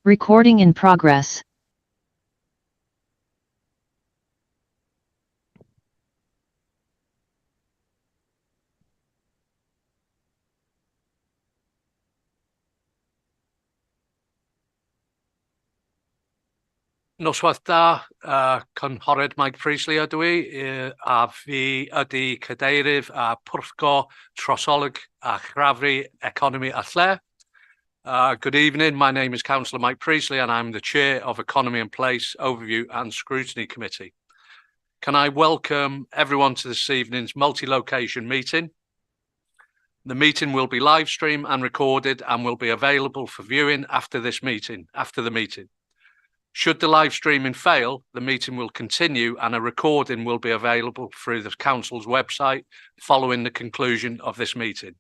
Recording in progress. Noswaith da, Cynghorydd Mike Priestley ydw i, a fi ydy cadeirydd a pwrthgo trosolwg a chraffu economi a lle. Good evening, my name is Councillor Mike Priestley and I'm the Chair of Economy and Place Overview and Scrutiny Committee. Can I welcome everyone to this evening's multi-location meeting? The meeting will be live streamed and recorded and will be available for viewing after the meeting. Should the live streaming fail, the meeting will continue and a recording will be available through the Council's website following the conclusion of this meeting.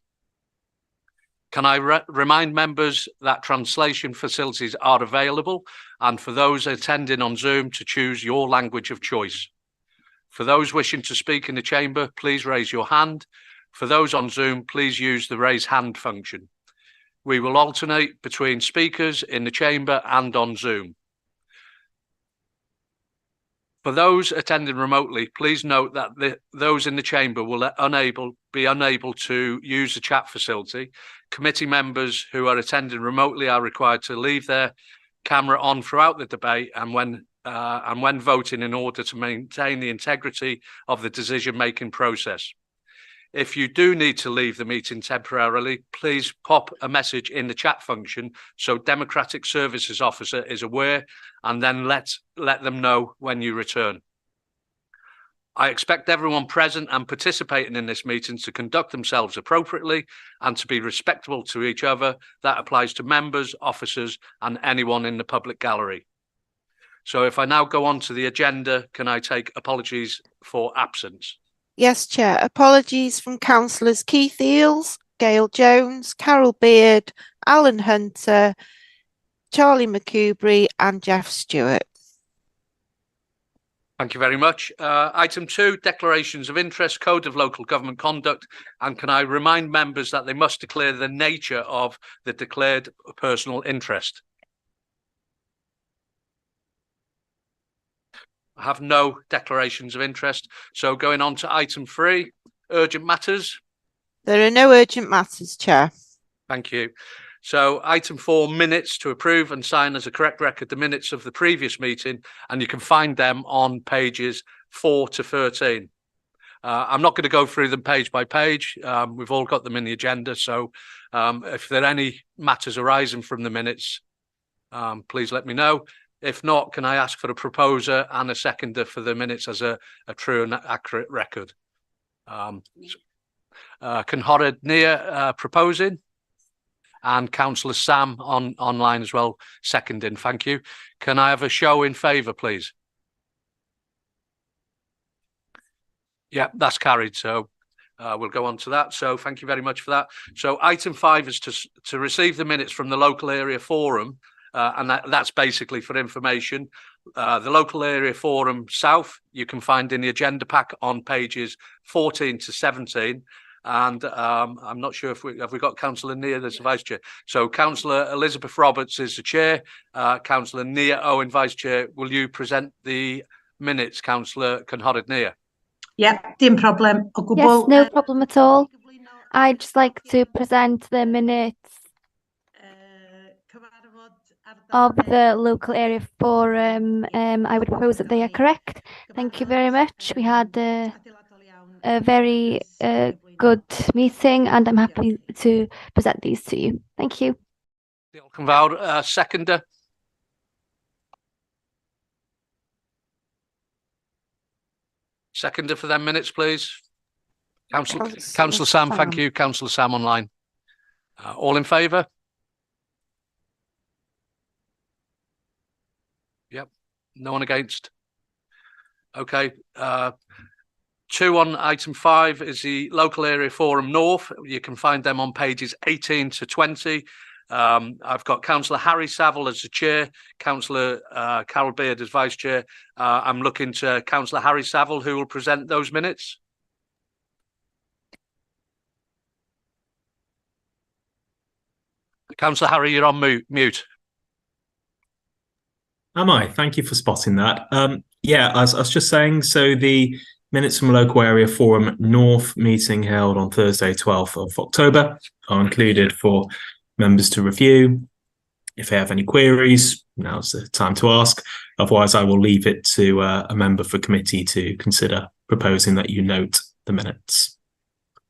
Can I remind members that translation facilities are available and for those attending on Zoom to choose your language of choice. For those wishing to speak in the chamber, please raise your hand. For those on Zoom, please use the raise hand function. We will alternate between speakers in the chamber and on Zoom. For those attending remotely, please note that those in the chamber will be unable to use the chat facility. Committee members who are attending remotely are required to leave their camera on throughout the debate and when voting in order to maintain the integrity of the decision-making process. If you do need to leave the meeting temporarily, please pop a message in the chat function so Democratic Services Officer is aware and then let them know when you return. I expect everyone present and participating in this meeting to conduct themselves appropriately and to be respectful to each other. That applies to members, officers, and anyone in the public gallery. So if I now go on to the agenda, can I take apologies for absence? Yes, Chair. Apologies from Councillors Keith Eales, Gail Jones, Carol Beard, Alan Hunter, Charlie McCubry and Jeff Stewart. Thank you very much. Item 2, declarations of interest, code of local government conduct. And can I remind members that they must declare the nature of the declared personal interest? I have no declarations of interest. So going on to item 3, urgent matters. There are no urgent matters, Chair. Thank you. So item 4, minutes to approve and sign as a correct record the minutes of the previous meeting, and you can find them on pages 4 to 13. I'm not going to go through them page by page. We've all got them in the agenda. So if there are any matters arising from the minutes, please let me know. If not, can I ask for a proposer and a seconder for the minutes as a true and accurate record? Cynghorydd Nia proposing, and Councillor Sam online as well, seconding. Thank you. Can I have a show in favour, please? Yeah, that's carried. So we'll go on to that. So thank you very much for that. So item 5 is to receive the minutes from the local area forum. And that's basically for information. The local area forum south, you can find in the agenda pack on pages 14 to 17. And I'm not sure if we got Councillor Nia as the vice chair. So Councillor Elizabeth Roberts is the chair. Councillor Nia Owen, vice chair. Will you present the minutes, Councillor Cynghorydd Nia? Yeah, dim problem. Yes, no problem at all. I'd just like to present the minutes of the local area forum. I would propose that they are correct. Thank you very much. We had a very good meeting and I'm happy to present these to you. Thank you. Seconder. Seconder for them minutes, please. Councillor Sam, thank you. Councillor Sam online. All in favour? Yep. No one against. Okay. 2 on item 5 is the local area forum north. You can find them on pages 18 to 20. I've got Councillor Harry Saville as the chair, Councillor Carol Beard as vice chair. I'm looking to Councillor Harry Saville, who will present those minutes. Councillor Harry, you're on mute. Am I? Thank you for spotting that. Yeah, as I was just saying, so the minutes from local area forum North meeting held on Thursday, 12th of October are included for members to review. If they have any queries, now's the time to ask. Otherwise, I will leave it to a member for committee to consider proposing that you note the minutes.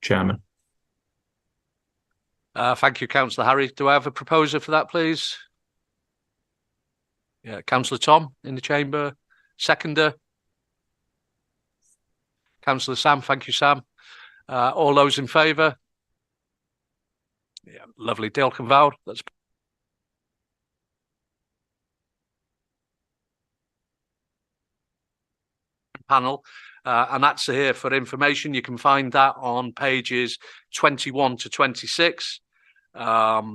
Chairman. Thank you, Councillor Harry. Do I have a proposer for that, please? Yeah, Councillor Tom in the chamber. Seconder. Councillor Sam. Thank you, Sam. All those in favour? Yeah, lovely. Diolch yn fawr. That's panel. And that's here for information. You can find that on pages 21 to 26. For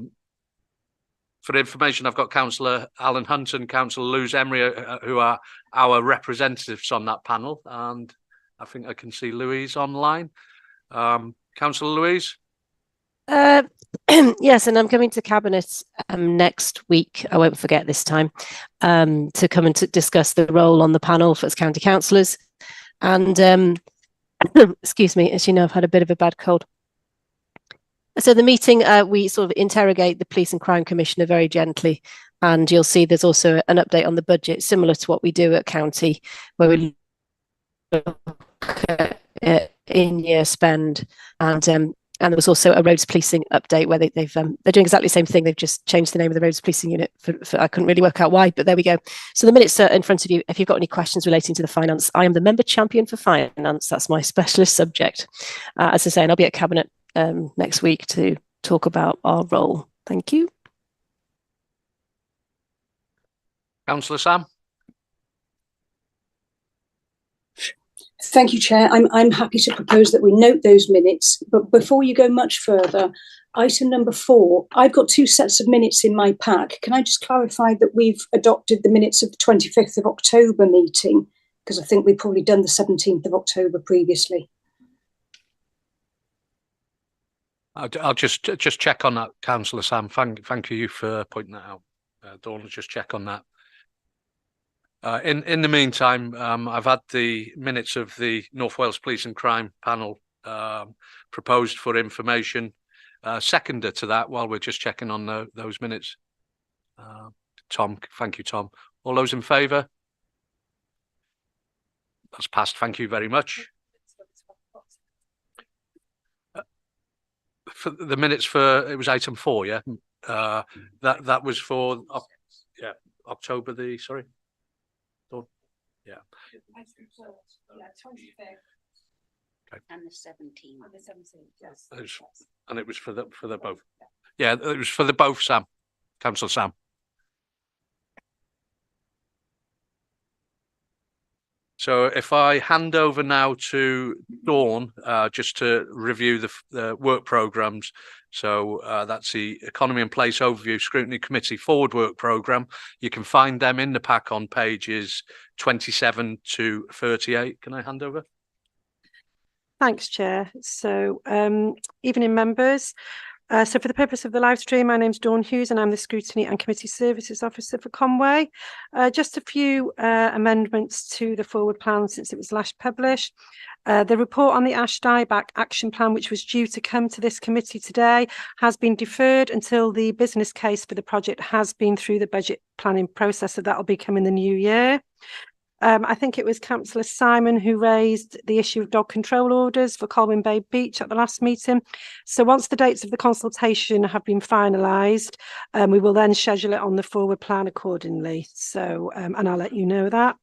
information, I've got Councillor Alan Hunt and Councillor Luz Emery, who are our representatives on that panel. And I think I can see Louise online. Councillor Louise? Yes, and I'm coming to Cabinet next week. I won't forget this time, to come and to discuss the role on the panel for as county councillors. And excuse me, as you know, I've had a bit of a bad cold. So the meeting, we sort of interrogate the Police and Crime Commissioner very gently, and you'll see there's also an update on the budget, similar to what we do at county, where we look at in-year spend, and there was also a roads policing update where they're doing exactly the same thing. They've just changed the name of the roads policing unit. For I couldn't really work out why, but there we go. So the minutes are in front of you. If you've got any questions relating to the finance, I am the member champion for finance. That's my specialist subject. As I say, and I'll be at Cabinet next week to talk about our role. Thank you. Councillor Sam? Thank you, Chair. I'm happy to propose that we note those minutes, but before you go much further, item number 4, I've got 2 sets of minutes in my pack. Can I just clarify that we've adopted the minutes of the 25th of October meeting? Because I think we've probably done the 17th of October previously. I'll just check on that, Councillor Sam. Thank you for pointing that out. Dawn will just check on that. In the meantime, I've had the minutes of the North Wales Police and Crime panel proposed for information. Seconder to that, while we're just checking on those minutes. Tom, thank you, Tom. All those in favour? That's passed. Thank you very much. For the minutes for, it was item 4, yeah? That was for, October the, sorry? Yeah. Yeah, 25th. Okay. And the 17th. And the 17th, yes. And it was for the both. Yeah, it was for the both, Sam. Councillor Sam. So if I hand over now to Dawn, just to review the work programmes. So that's the Economy and Place Overview Scrutiny Committee Forward Work Programme. You can find them in the pack on pages 27 to 38. Can I hand over? Thanks, Chair. So evening, members. So for the purpose of the live stream, my name's Dawn Hughes and I'm the Scrutiny and Committee Services Officer for Conway. Just a few amendments to the forward plan since it was last published. The report on the Ash Dieback Action Plan, which was due to come to this committee today, has been deferred until the business case for the project has been through the budget planning process, so that will be coming the new year. I think it was Councillor Simon who raised the issue of dog control orders for Colwyn Bay Beach at the last meeting. So once the dates of the consultation have been finalised, we will then schedule it on the forward plan accordingly. So, and I'll let you know that.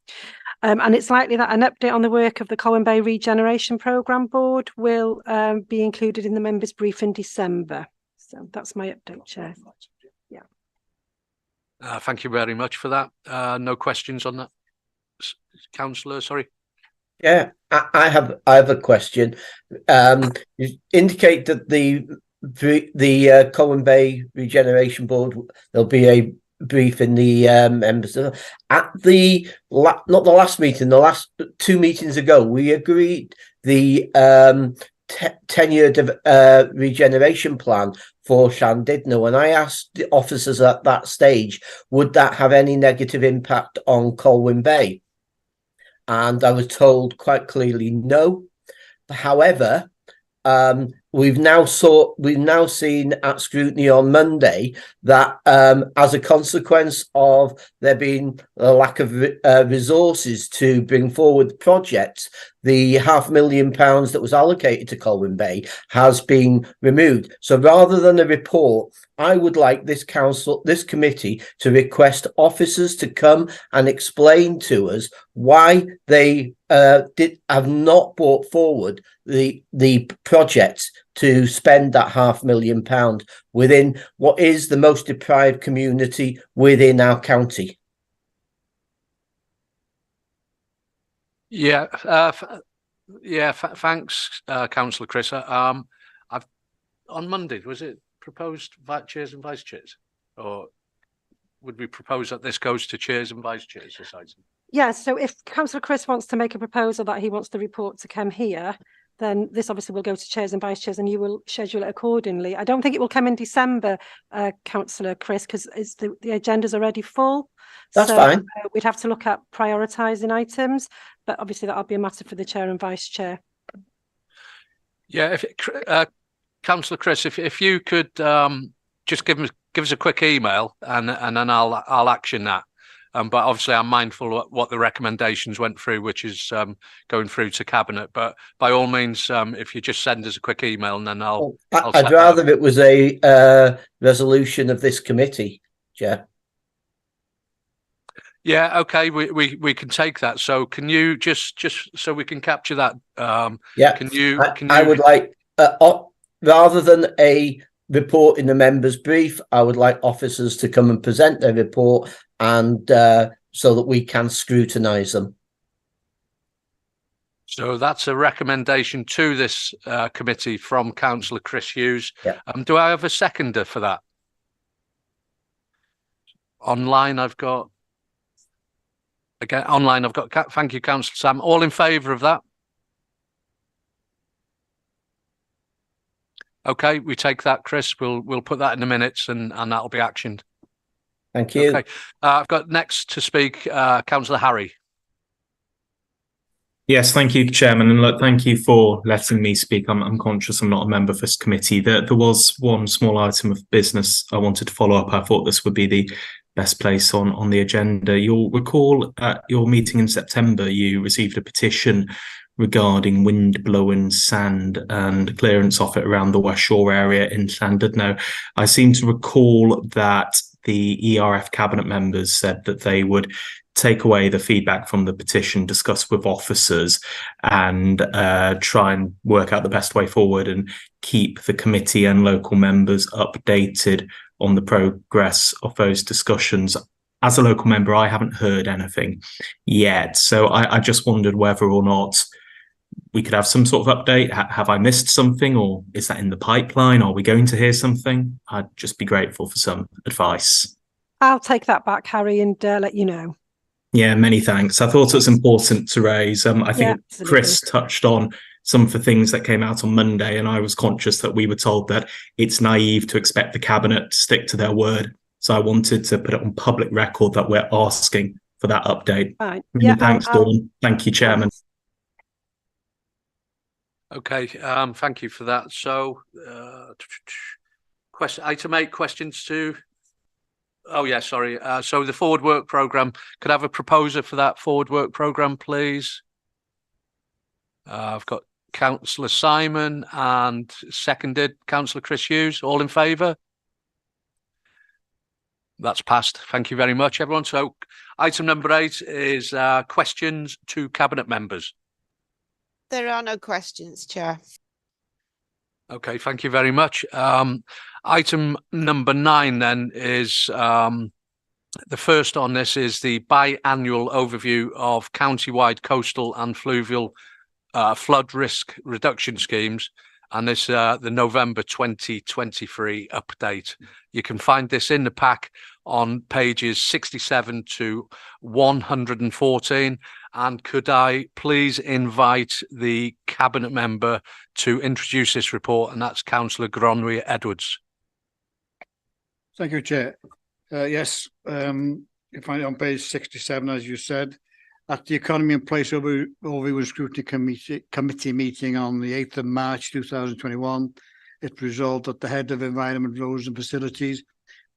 And it's likely that an update on the work of the Colwyn Bay Regeneration Programme Board will be included in the members' brief in December. So that's my update, Chair. Yeah. Thank you very much for that. No questions on that? Councillor, sorry. Yeah, I have a question. You indicate that the Colwyn Bay Regeneration Board, there'll be a brief in the members at the not the last meeting, the last 2 meetings ago. We agreed the 10-year regeneration plan for Llandudno. And I asked the officers at that stage, would that have any negative impact on Colwyn Bay? And I was told quite clearly no. However, we've now seen at Scrutiny on Monday that as a consequence of there being a lack of resources to bring forward projects, the £500,000 that was allocated to Colwyn Bay has been removed. So rather than a report, I would like this committee to request officers to come and explain to us why they have not brought forward the project to spend that £500,000 within what is the most deprived community within our county. Yeah, thanks, Councillor Chris. I've on Monday, was it proposed chairs and vice chairs, or would we propose that this goes to chairs and vice chairs this item? Yeah, so if Councillor Chris wants to make a proposal that he wants the report to come here, then this obviously will go to chairs and vice chairs, and you will schedule it accordingly. I don't think it will come in December, Councillor Chris, because the agenda's already full. That's fine. We'd have to look at prioritising items, but obviously that'll be a matter for the chair and vice chair. Yeah, Councillor Chris, if you could just give us a quick email, and then I'll action that. But obviously, I'm mindful of what the recommendations went through, which is going through to cabinet. But by all means, if you just send us a quick email, and then I'd rather it was a resolution of this committee, Chair. Yeah, okay, we can take that. So can you just so we can capture that? Yeah. Can you? I would like rather than a report in the members' brief, I would like officers to come and present their report, and so that we can scrutinise them. So that's a recommendation to this committee from Councillor Chris Hughes. Yeah. Do I have a seconder for that? Online, I've got. Again, online, I've got. Thank you, Councillor Sam. All in favour of that? Okay, we take that, Chris. We'll put that in the minutes, and that'll be actioned. Thank you. Okay, I've got next to speak Councillor Harry. Yes, thank you, Chairman, and look, thank you for letting me speak. I'm conscious I'm not a member of this committee. There was one small item of business I wanted to follow up. I thought this would be the best place on the agenda. You'll recall at your meeting in September, you received a petition regarding wind-blown sand and clearance of it around the West Shore area in Llandudno. I seem to recall that the ERF cabinet members said that they would take away the feedback from the petition, discuss with officers, and try and work out the best way forward and keep the committee and local members updated on the progress of those discussions. As a local member, I haven't heard anything yet. So I just wondered whether or not we could have some sort of update. Have I missed something, or is that in the pipeline? Are we going to hear something? I'd just be grateful for some advice. I'll take that back, Harry, and let you know. Yeah, many thanks. I thought it was important to raise. I think Chris touched on some of the things that came out on Monday, and I was conscious that we were told that it's naive to expect the cabinet to stick to their word. So I wanted to put it on public record that we're asking for that update. Right. Many thanks, Dawn. Thank you, Chairman. Okay, thank you for that. So, item 8, questions to. Oh yeah, sorry. So the forward work programme. Could I have a proposer for that forward work programme, please? I've got Councillor Simon and seconded Councillor Chris Hughes. All in favour? That's passed. Thank you very much, everyone. So item number 8 is questions to cabinet members. There are no questions, Chair. Okay, thank you very much. Item number 9 then is the first on this is the biannual overview of county-wide coastal and fluvial flood risk reduction schemes, and this the November 2023 update. You can find this in the pack on pages 67 to 114. And could I please invite the cabinet member to introduce this report, and that's Councillor Gronwy Edwards. Thank you, Chair. Yes, you find it on page 67, as you said. At the Economy and Place Overview and Scrutiny Committee meeting on the 8th of March 2021, it resolved that the Head of Environment, Roads and Facilities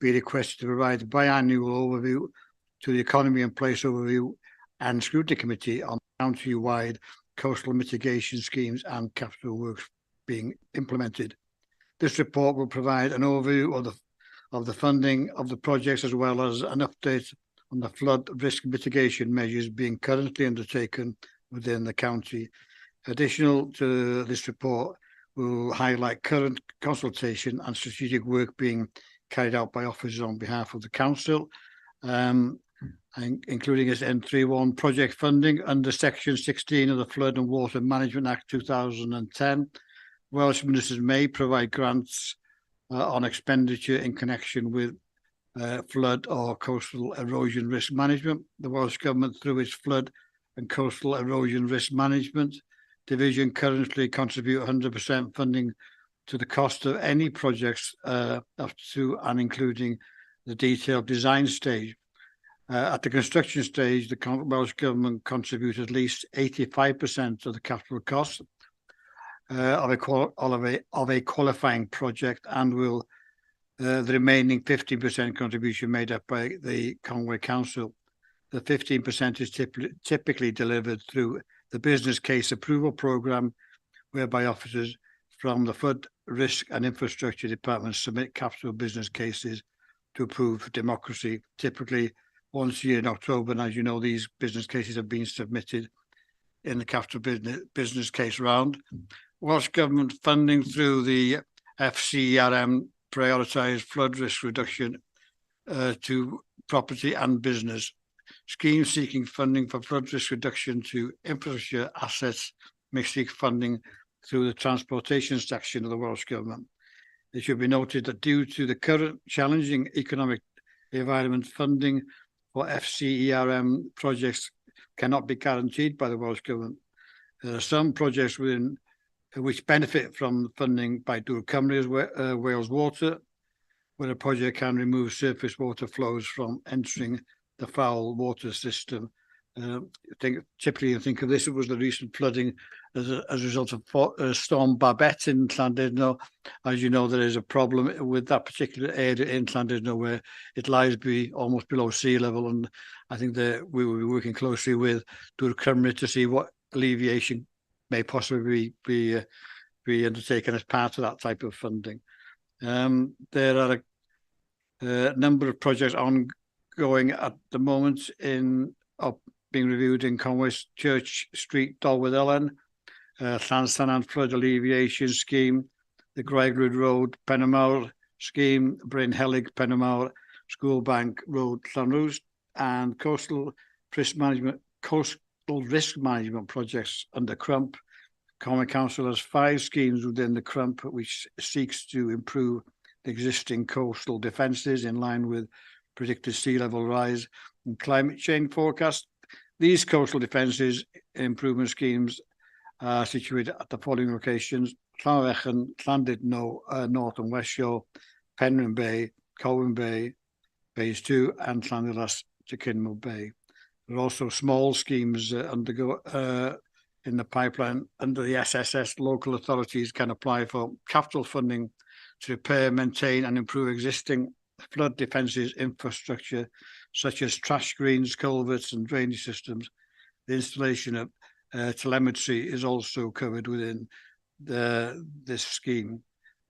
be requested to provide a biannual overview to the Economy and Place Overview and Scrutiny Committee on county-wide coastal mitigation schemes and capital works being implemented. This report will provide an overview of the funding of the projects, as well as an update on the flood risk mitigation measures being currently undertaken within the county. Additional to this report will highlight current consultation and strategic work being carried out by officers on behalf of the council, including its N31 project funding under Section 16 of the Flood and Water Management Act 2010. Welsh ministers may provide grants on expenditure in connection with flood or coastal erosion risk management. The Welsh Government, through its flood and coastal erosion risk management division, currently contribute 100% funding to the cost of any projects up to and including the detailed design stage. At the construction stage, the Welsh Government contributes at least 85% of the capital cost of a qualifying project, and will the remaining 15% contribution made up by the Conway Council. The 15% is typically delivered through the business case approval programme, whereby officers from the Flood Risk and Infrastructure Department submit capital business cases to approve for democracy, typically once a year in October. And as you know, these business cases have been submitted in the capital business case round. Welsh Government funding through the FCERM prioritised flood risk reduction to property and business. Schemes seeking funding for flood risk reduction to infrastructure assets may seek funding through the transportation section of the Welsh Government. It should be noted that due to the current challenging economic environment, funding for FCERM projects cannot be guaranteed by the Welsh Government. There are some projects which benefit from funding by Dŵr Cymru as Wales Water, where a project can remove surface water flows from entering the foul water system. Typically, I think of this, it was the recent flooding as a result of Storm Babette in Llandudno. As you know, there is a problem with that particular area in Llandudno where it lies almost below sea level, and I think that we will be working closely with Dŵr Cymru to see what alleviation may possibly be undertaken as part of that type of funding. There are a number of projects ongoing at the moment being reviewed in Conway: Church Street, Dolwydd Ellen, Llansannan Flood Alleviation Scheme, the Graegryd Road, Penamawr Scheme, Bryn Helig, Penamawr, Schoolbank Road, Llanrwst, and Coastal Risk Management projects under CRUMP. Conway Council has 5 schemes within the CRUMP which seeks to improve the existing coastal defences in line with predicted sea level rise and climate change forecast. These coastal defences improvement schemes are situated at the following locations: Llanfechan, Llandudno, North and West Shore, Penrhyn Bay, Colwyn Bay, Phase 2, and Llanillas to Kinmel Bay. There are also small schemes in the pipeline under the SSS. Local authorities can apply for capital funding to repair, maintain and improve existing flood defences infrastructure, such as trash screens, culverts and drainage systems. The installation of telemetry is also covered within this scheme,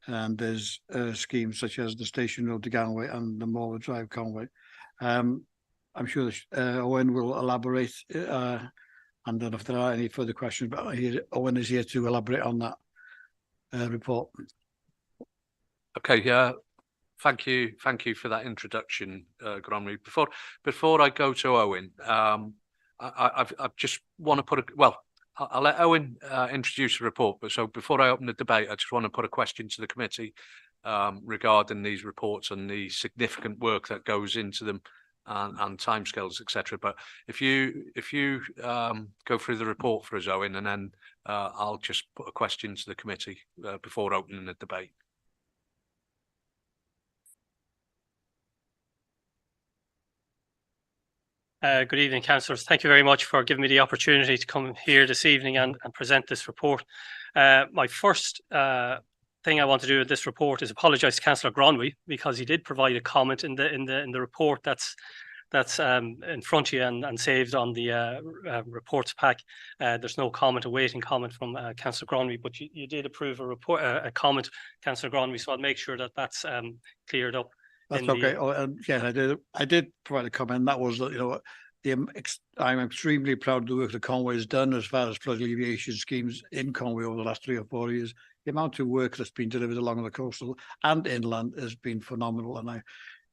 and there's schemes such as the Station Road to Galway and the Morla Drive Conway. I'm sure Owen will elaborate, and I don't know if there are any further questions, but Owen is here to elaborate on that report. Okay, yeah. Thank you for that introduction, Gronwy. Before I go to Owen, I just want to I'll let Owen introduce the report. But so before I open the debate, I just want to put a question to the committee regarding these reports and the significant work that goes into them and timescales, etc. But if you go through the report for us, Owen, and then I'll just put a question to the committee before opening the debate. Good evening, councillors. Thank you very much for giving me the opportunity to come here this evening and present this report. My first thing I want to do with this report is apologise to Councillor Gronwy, because he did provide a comment in the report that's in front of you and saved on the reports pack. There's no comment, a waiting comment from Councillor Gronwy, but you did approve a comment, Councillor Gronwy, so I'll make sure that that's cleared up. That's okay. Yes, I did provide a comment. That was, I'm extremely proud of the work that Conway has done as far as flood alleviation schemes in Conway over the last 3 or 4 years. The amount of work that's been delivered along the coastal and inland has been phenomenal, and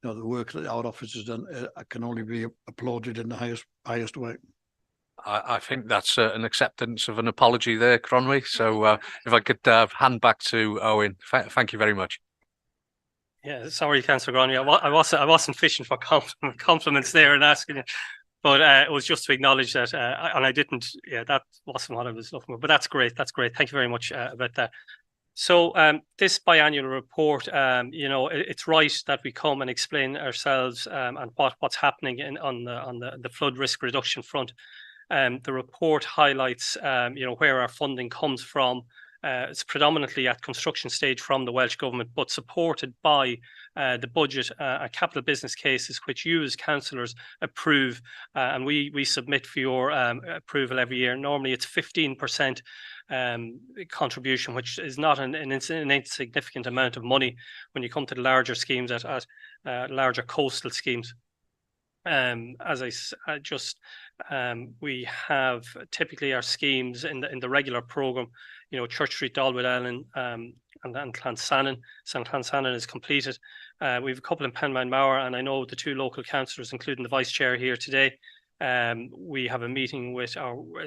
the work that our office has done can only be applauded in the highest way. I think that's an acceptance of an apology there, Cronwy. So if I could hand back to Owen, thank you very much. Yeah, sorry, Councillor Gronwy. I wasn't fishing for compliments there and asking you, but it was just to acknowledge that, and I didn't. Yeah, that wasn't what I was looking for. But that's great. That's great. Thank you very much about that. So this biannual report, it's right that we come and explain ourselves and what's happening on the flood risk reduction front. The report highlights, where our funding comes from. It's predominantly at construction stage from the Welsh Government, but supported by the budget capital business cases, which you as councillors approve, and we submit for your approval every year. Normally it's 15% contribution, which is not an insignificant amount of money when you come to the larger schemes at larger coastal schemes. We have typically our schemes in the regular programme, Church Street, Dalwood Ellen, and Clansannon. St Clansannon is completed. We have a couple in Penman-Mauer, and I know the 2 local councillors, including the Vice Chair here today. We have a meeting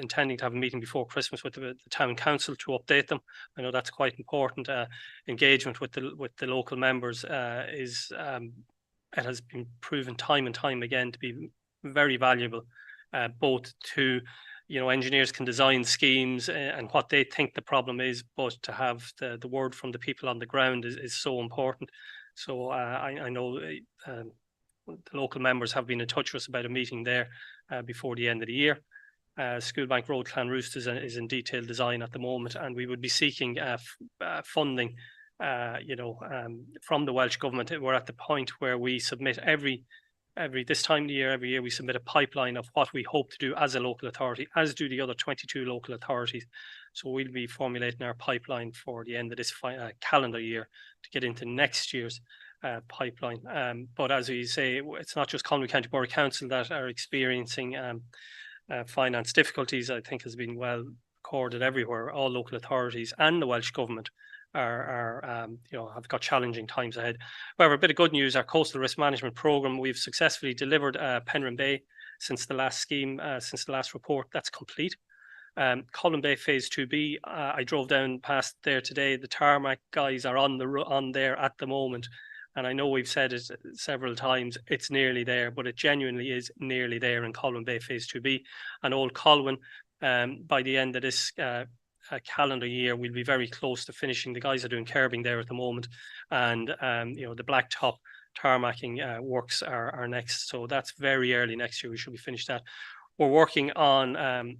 intending to have a meeting before Christmas with the Town Council to update them. I know that's quite important. Engagement with the local members it has been proven time and time again to be very valuable, both to, engineers can design schemes and what they think the problem is, but to have the word from the people on the ground is so important. So I know the local members have been in touch with us about a meeting there before the end of the year. Schoolbank Road, Clanroost is in detailed design at the moment, and we would be seeking funding from the Welsh Government. We're at the point where we submit every this time of the year, every year we submit a pipeline of what we hope to do as a local authority, as do the other 22 local authorities. So we'll be formulating our pipeline for the end of this calendar year to get into next year's pipeline. But as we say, it's not just Conwy County Borough Council that are experiencing finance difficulties. I think has been well recorded everywhere. All local authorities and the Welsh Government have got challenging times ahead. However, a bit of good news: our coastal risk management programme, we've successfully delivered Penryn Bay since the last scheme, since the last report. That's complete. Colin Bay Phase 2B, I drove down past there today. The tarmac guys are on there at the moment, and I know we've said it several times. It's nearly there, but it genuinely is nearly there in Colin Bay Phase 2B. And Old Colwyn, by the end of this calendar year, we'll be very close to finishing. The guys are doing curbing there at the moment, and the blacktop tarmacking works are next, so that's very early next year. We should be finished that. We're working on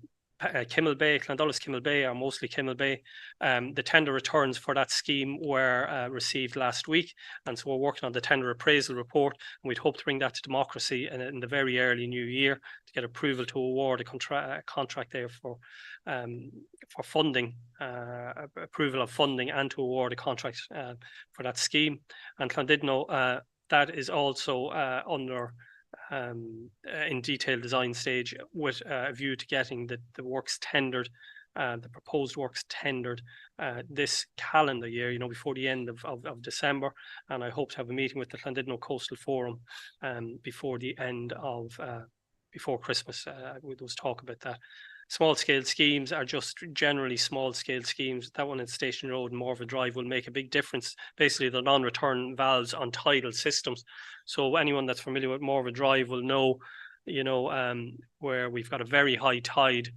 Kimmel Bay, Clondallis Kimmel Bay, or mostly Kimmel Bay. The tender returns for that scheme were received last week, and so we're working on the tender appraisal report, and we'd hope to bring that to democracy in the very early new year to get approval to award a contract there for funding, approval of funding, and to award a contract for that scheme. And Llandudno, that is also under in detailed design stage, with a view to getting the works tendered, the proposed works tendered this calendar year, before the end of December. And I hope to have a meeting with the Llandudno Coastal Forum before the end of before Christmas. With those talk about that. Small scale schemes are just generally small scale schemes. That one in Station Road and Morva Drive will make a big difference. Basically, the non-return valves on tidal systems. So anyone that's familiar with Morva Drive will know, where we've got a very high tide.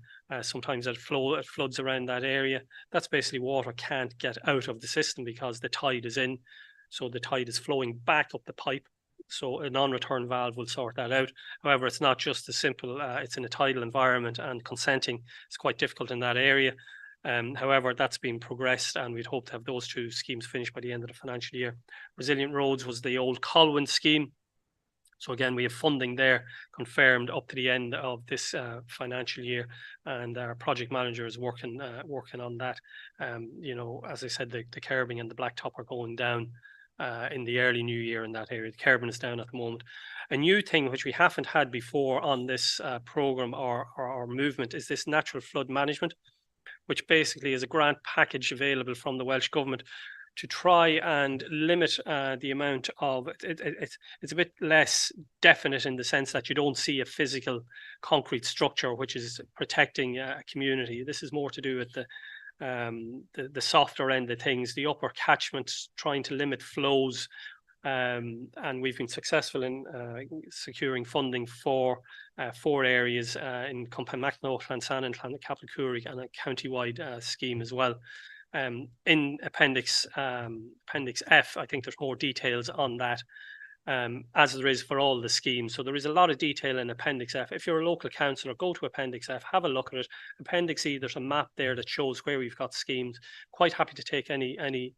Sometimes it floods around that area. That's basically water can't get out of the system because the tide is in. So the tide is flowing back up the pipe So a non-return valve will sort that out. However, it's not just as simple. It's in a tidal environment, and consenting is quite difficult in that area. However, that's been progressed, and we'd hope to have those two schemes finished by the end of the financial year. Resilient Roads was the old Colwyn scheme. So again, we have funding there confirmed up to the end of this financial year, and our project manager is working on that. You know, as I said, the curbing and the blacktop are going down in the early new year in that area. The curbing is down at the moment. A new thing which we haven't had before on this program or movement is this natural flood management, which basically is a grant package available from the Welsh Government to try and limit the amount of it's a bit less definite in the sense that you don't see a physical concrete structure which is protecting a community. This is more to do with the softer end of things, the upper catchments, trying to limit flows. And we've been successful in securing funding for 4 areas in Compamacno, Llansannan, Llanacapacuri, and a county-wide scheme as well. In Appendix F, I think there's more details on that, as there is for all the schemes. So there is a lot of detail in Appendix F. If you're a local councillor, go to Appendix F, have a look at it. Appendix E, there's a map there that shows where we've got schemes. Quite happy to take any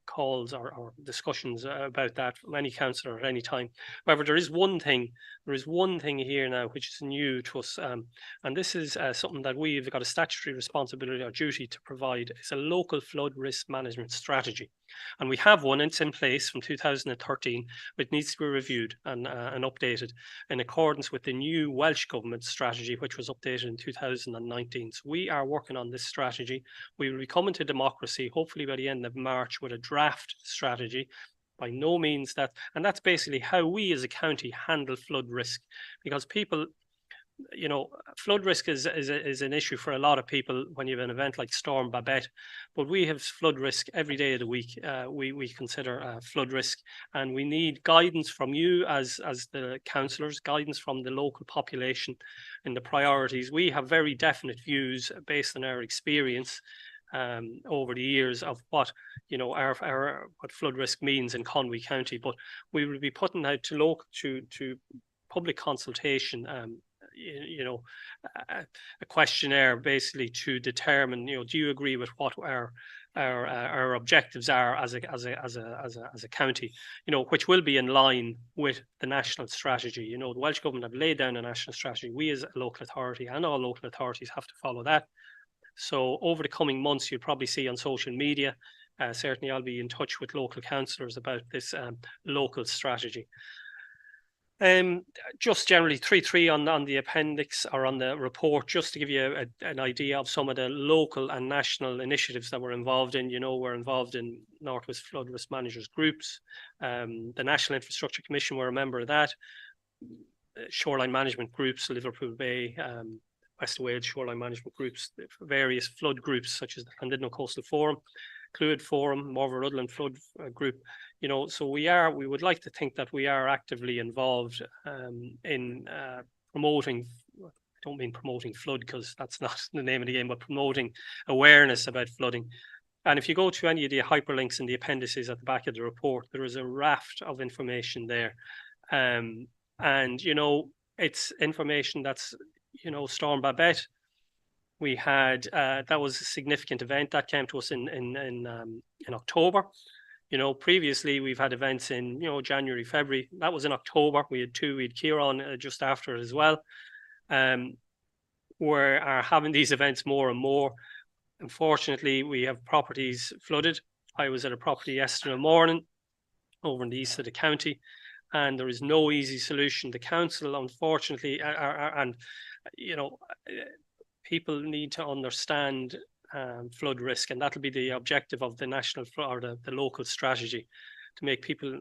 calls or discussions about that from any councillor at any time. However, there is one thing here now which is new to us, and this is something that we've got a statutory responsibility or duty to provide. It's a local flood risk management strategy, and we have one. It's in place from 2013, but it needs to be reviewed and updated in accordance with the new Welsh Government strategy, which was updated in 2019. So we are working on this strategy. We will be coming to democracy hopefully by the end of March with a draft strategy. By no means that, and that's basically how we as a county handle flood risk, because people, you know, flood risk is an issue for a lot of people when you have an event like Storm Babette, but we have flood risk every day of the week. We consider flood risk, and we need guidance from you as the councillors, guidance from the local population in the priorities. We have very definite views based on our experience over the years of what, you know, what flood risk means in Conwy County, but we will be putting out to public consultation you know, a questionnaire basically to determine, you know, do you agree with what our objectives are as a county, you know, which will be in line with the national strategy. You know, the Welsh Government have laid down a national strategy. We as a local authority and all local authorities have to follow that. So over the coming months, you'll probably see on social media, certainly I'll be in touch with local councillors about this local strategy. Just generally 3.3 on the appendix or on the report, just to give you an idea of some of the local and national initiatives that we're involved in. You know, we're involved in Northwest Flood Risk Managers groups, the National Infrastructure Commission, we're a member of that, shoreline management groups, Liverpool Bay, West Wales shoreline management groups, various flood groups such as the Llandudno Coastal Forum, Clwyd Forum, Morfa Rudland Flood Group. You know, so we would like to think that we are actively involved in promoting, I don't mean promoting flood because that's not the name of the game, but promoting awareness about flooding. And if you go to any of the hyperlinks in the appendices at the back of the report, there is a raft of information there. And, you know, it's information that's, you know, Storm Babette. We had that was a significant event that came to us in October. You know, previously we've had events in, you know, January, February. That was in October. We had 2. We had Kieran just after it as well. We are having these events more and more. Unfortunately, we have properties flooded. I was at a property yesterday morning over in the east of the county, and there is no easy solution. The council, unfortunately, and you know, people need to understand flood risk, and that'll be the objective of the national or the local strategy, to make people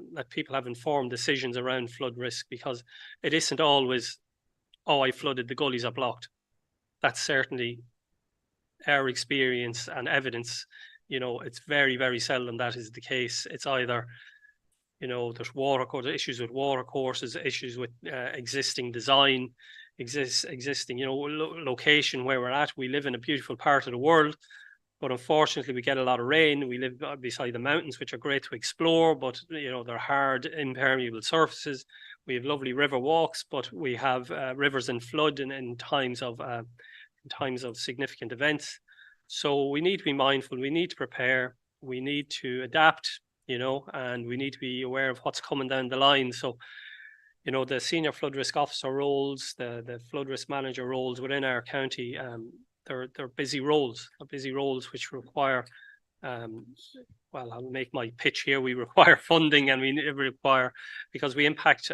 have informed decisions around flood risk, because it isn't always, oh, I flooded, the gullies are blocked. That's certainly our experience and evidence. You know, it's very, very seldom that is the case. It's either, you know, there's issues with water courses, issues with existing design, existing, you know, location where we're at. We live in a beautiful part of the world, But unfortunately, we get a lot of rain. We live beside the mountains, which are great to explore, but they're hard, impermeable surfaces. We have lovely river walks, but we have rivers in flood in times of significant events. So we need to be mindful. We need to prepare. We need to adapt, and we need to be aware of what's coming down the line. So, the senior flood risk officer roles, the flood risk manager roles within our county, they're busy roles. Which require, well, I'll make my pitch here. We require funding, and we require, because we impact,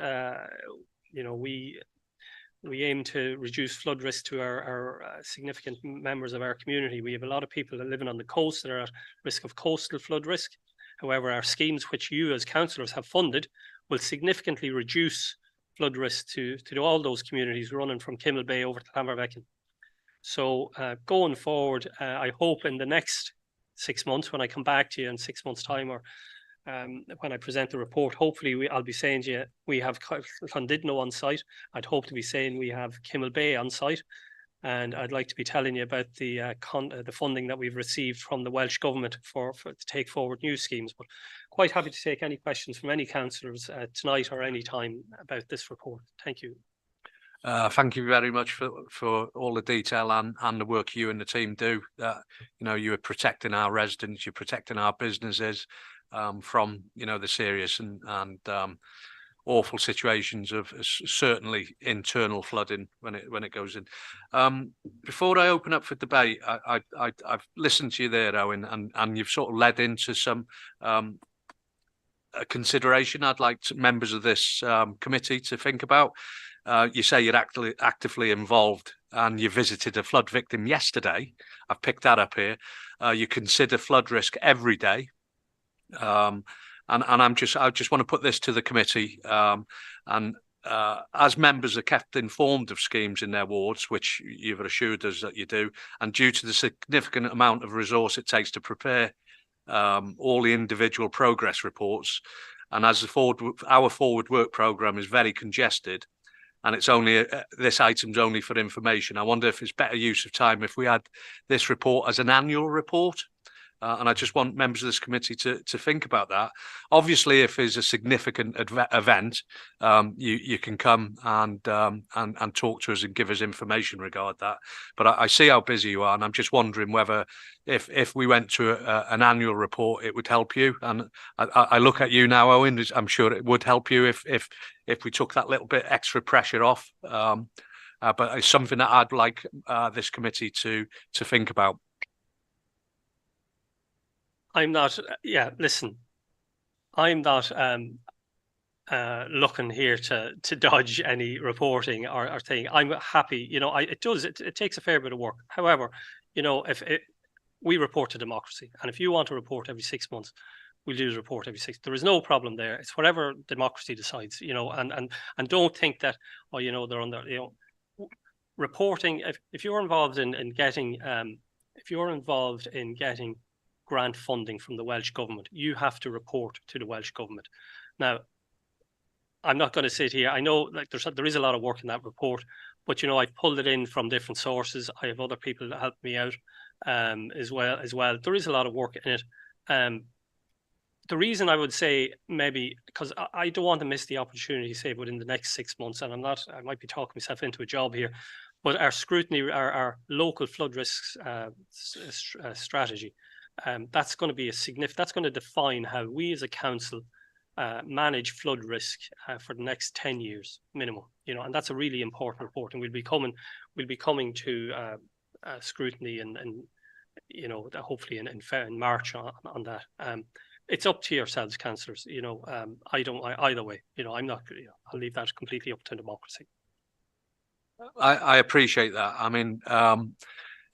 we aim to reduce flood risk to our significant members of our community. We have a lot of people that are living on the coast that are at risk of coastal flood risk. However, our schemes, which you as councillors have funded, will significantly reduce flood risk to all those communities running from Kimmel Bay over to Lamberbecken. So going forward, I hope in the next 6 months, when I come back to you in 6 months' time, or when I present the report, hopefully I'll be saying to you, we have Llandudno on site. I'd hope to be saying we have Kimmel Bay on site. And I'd like to be telling you about the funding that we've received from the Welsh Government for to take forward new schemes. But quite happy to take any questions from any councillors tonight or any time about this report. Thank you. Thank you very much for all the detail and the work you and the team do. You are protecting our residents, you're protecting our businesses from the serious and awful situations of certainly internal flooding when it goes in. Before I open up for debate, I've listened to you there, Owen, and you've sort of led into some consideration I'd like members of this committee to think about. You say you're actively involved, and you visited a flood victim yesterday. I've picked that up here. You consider flood risk every day. And I just want to put this to the committee, as members are kept informed of schemes in their wards, which you've assured us that you do, and due to the significant amount of resource it takes to prepare all the individual progress reports, and as our forward work programme is very congested, and it's only this item's only for information, I wonder if it's better use of time if we had this report as an annual report. And I just want members of this committee to think about that. Obviously, if there's a significant event, you can come and talk to us and give us information regarding that. But I see how busy you are, and I'm just wondering whether if we went to an annual report, it would help you. And I look at you now, Owen. I'm sure it would help you if we took that little bit extra pressure off. But it's something that I'd like this committee to think about. I'm not, listen, I'm not looking here to dodge any reporting or thing. I'm happy, it takes a fair bit of work. However, if we report to democracy, and if you want to report every 6 months, we'll do the report every 6. There is no problem there. It's whatever democracy decides, and don't think that, they're under, reporting, if you're involved in getting, grant funding from the Welsh Government, you have to report to the Welsh Government. Now, I'm not going to sit here. I know there is a lot of work in that report, but I've pulled it in from different sources. I have other people that help me out as well. There is a lot of work in it. The reason I would say, maybe because I don't want to miss the opportunity, say within the next 6 months, and I might be talking myself into a job here, but our scrutiny, our local flood risks strategy, that's going to be that's going to define how we as a council manage flood risk for the next 10 years minimum, and that's a really important report, and we'll be coming to scrutiny and hopefully in March on that. It's up to yourselves, councillors. Either way, I'm not, I'll leave that completely up to democracy. I appreciate that. I mean,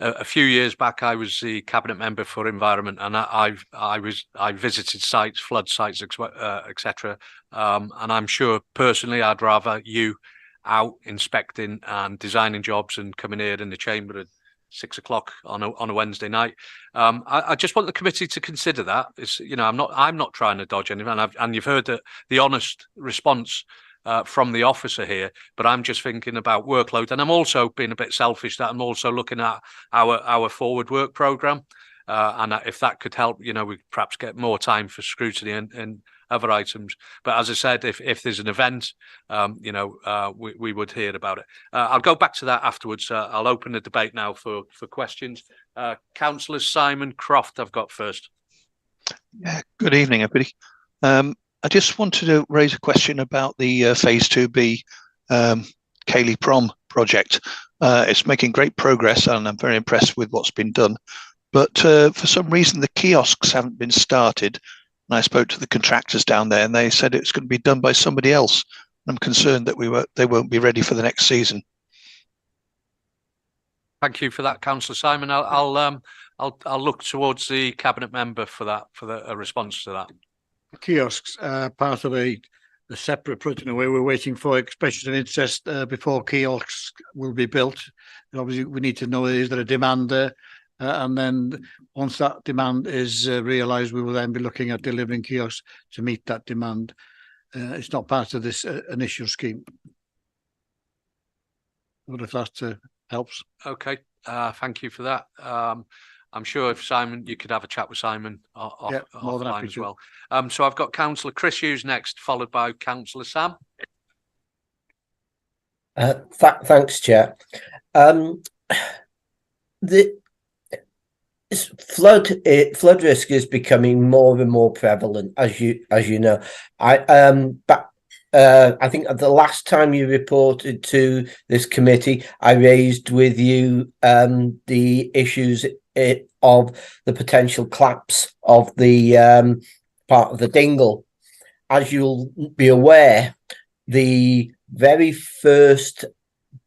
a few years back, I was the cabinet member for environment, and I visited sites, flood sites, etc. And I'm sure personally, I'd rather you out inspecting and designing jobs and coming here in the chamber at 6 o'clock on a Wednesday night. I just want the committee to consider that. It's, I'm not trying to dodge anything, and you've heard the honest response from the officer here, but I'm just thinking about workload, and I'm also being a bit selfish that I'm also looking at our forward work programme. and if that could help, we perhaps get more time for scrutiny and other items. But as I said, if there's an event, we would hear about it. I'll go back to that afterwards. I'll open the debate now for questions. Councillor Simon Croft, I've got first. Yeah, good evening, everybody. I just wanted to raise a question about the Phase 2B Cayley Prom project. It's making great progress, and I'm very impressed with what's been done. But for some reason, the kiosks haven't been started. And I spoke to the contractors down there, and they said it's going to be done by somebody else. I'm concerned that they won't be ready for the next season. Thank you for that, Councillor Simon. I'll look towards the cabinet member for a response to that. Kiosks are part of a separate project in a way. We're waiting for expression of interest before kiosks will be built. And obviously, we need to know, is there a demand there? And then once that demand is realised, we will then be looking at delivering kiosks to meet that demand. It's not part of this initial scheme. I wonder if that helps. Okay, thank you for that. I'm sure if Simon, you could have a chat with Simon more than happy as to. well. So I've got Councillor Chris Hughes next, followed by Councillor Sam. Thanks, Chair. The flood risk is becoming more and more prevalent, as you know. I think the last time you reported to this committee, I raised with you the issues of the potential collapse of the part of the dingle. As you'll be aware, the very first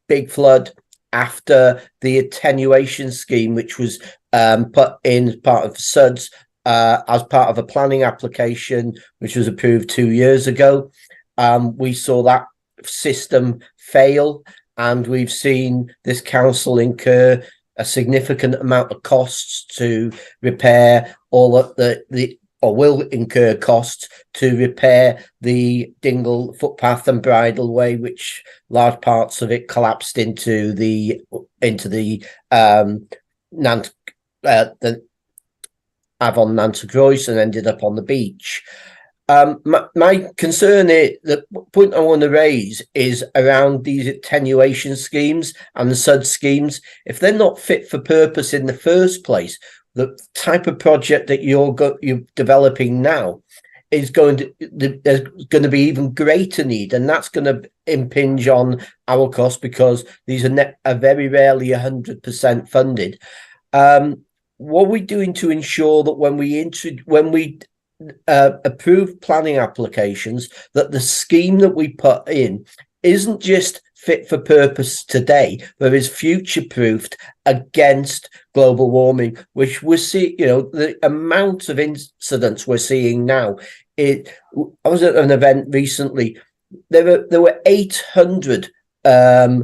big flood after the attenuation scheme, which was put in as part of SUDS, as part of a planning application, which was approved 2 years ago, we saw that system fail, and we've seen this council incur a significant amount of costs to repair all of or will incur costs to repair the dingle footpath and bridleway, which large parts of it collapsed into the Avon Nantes and ended up on the beach. My concern is, the point I want to raise is around these attenuation schemes and the SUD schemes. If they're not fit for purpose in the first place, the type of project that you're developing now is there's going to be even greater need, and that's going to impinge on our costs, because these are very rarely 100% funded. What are we doing to ensure that when we approve planning applications, that the scheme that we put in isn't just fit for purpose today, but is future proofed against global warming, which we're seeing, the amount of incidents we're seeing now. I was at an event recently. There were 800 weather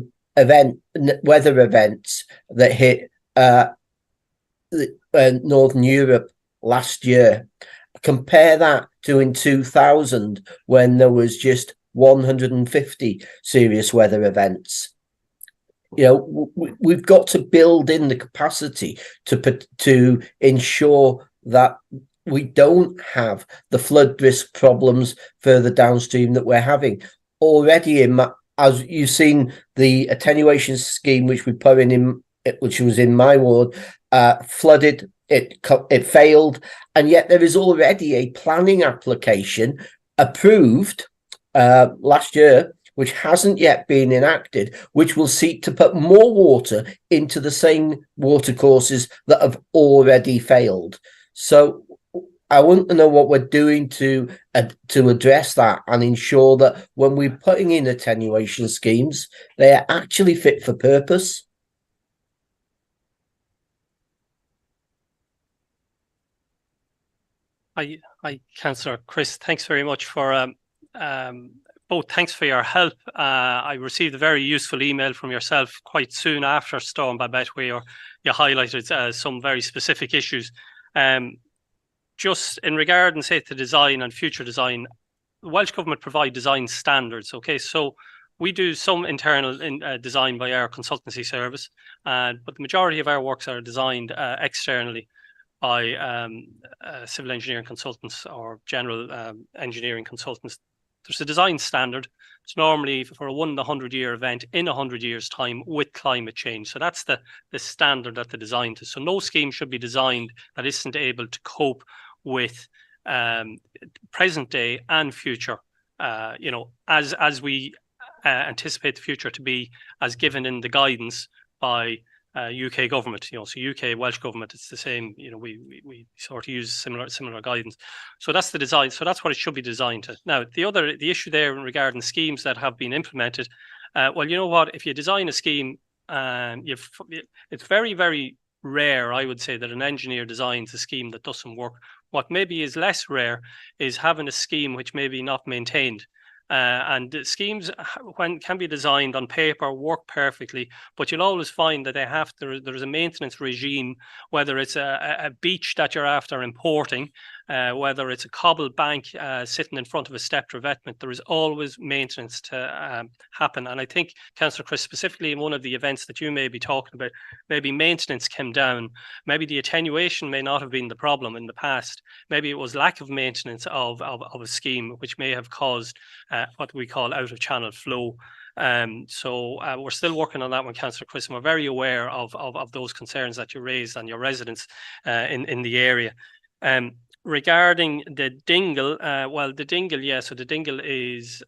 events that hit Northern Europe last year. Compare that to in 2000, when there was just 150 serious weather events. We've got to build in the capacity to ensure that we don't have the flood risk problems further downstream that we're having already. As you've seen, the attenuation scheme which we put in which was in my ward, flooded. It failed, and yet there is already a planning application approved last year, which hasn't yet been enacted, which will seek to put more water into the same watercourses that have already failed. So I want to know what we're doing to address that and ensure that when we're putting in attenuation schemes, they are actually fit for purpose. Hi, Councillor Chris. Thanks very much for both. Thanks for your help. I received a very useful email from yourself quite soon after Storm Babette, where you highlighted some very specific issues. Just in regard and say to design and future design, the Welsh Government provide design standards. Okay, so we do some internal design by our consultancy service, but the majority of our works are designed externally. by civil engineering consultants or general engineering consultants. There's a design standard. It's normally for a 1 in 100-year event in 100 years' time with climate change. So that's the standard that they're designed to. So no scheme should be designed that isn't able to cope with present day and future, as we anticipate the future to be as given in the guidance by UK government. So UK, Welsh government, it's the same. We sort of use similar guidance. So that's the design. So that's what it should be designed to. Now, the issue there regarding schemes that have been implemented, well, you know what? If you design a scheme, it's very, very rare, I would say, that an engineer designs a scheme that doesn't work. What maybe is less rare is having a scheme which may be not maintained. And the schemes can be designed on paper, work perfectly, but you'll always find that there's a maintenance regime, whether it's a beach that you're after importing, whether it's a cobbled bank sitting in front of a stepped revetment. There is always maintenance to happen. And I think, Councillor Chris, specifically in one of the events that you may be talking about, maybe maintenance came down. Maybe the attenuation may not have been the problem in the past. Maybe it was lack of maintenance of a scheme, which may have caused what we call out of channel flow. So we're still working on that one, Councillor Chris, and we're very aware of those concerns that you raised and your residents in the area. Regarding the dingle, the dingle, so the dingle is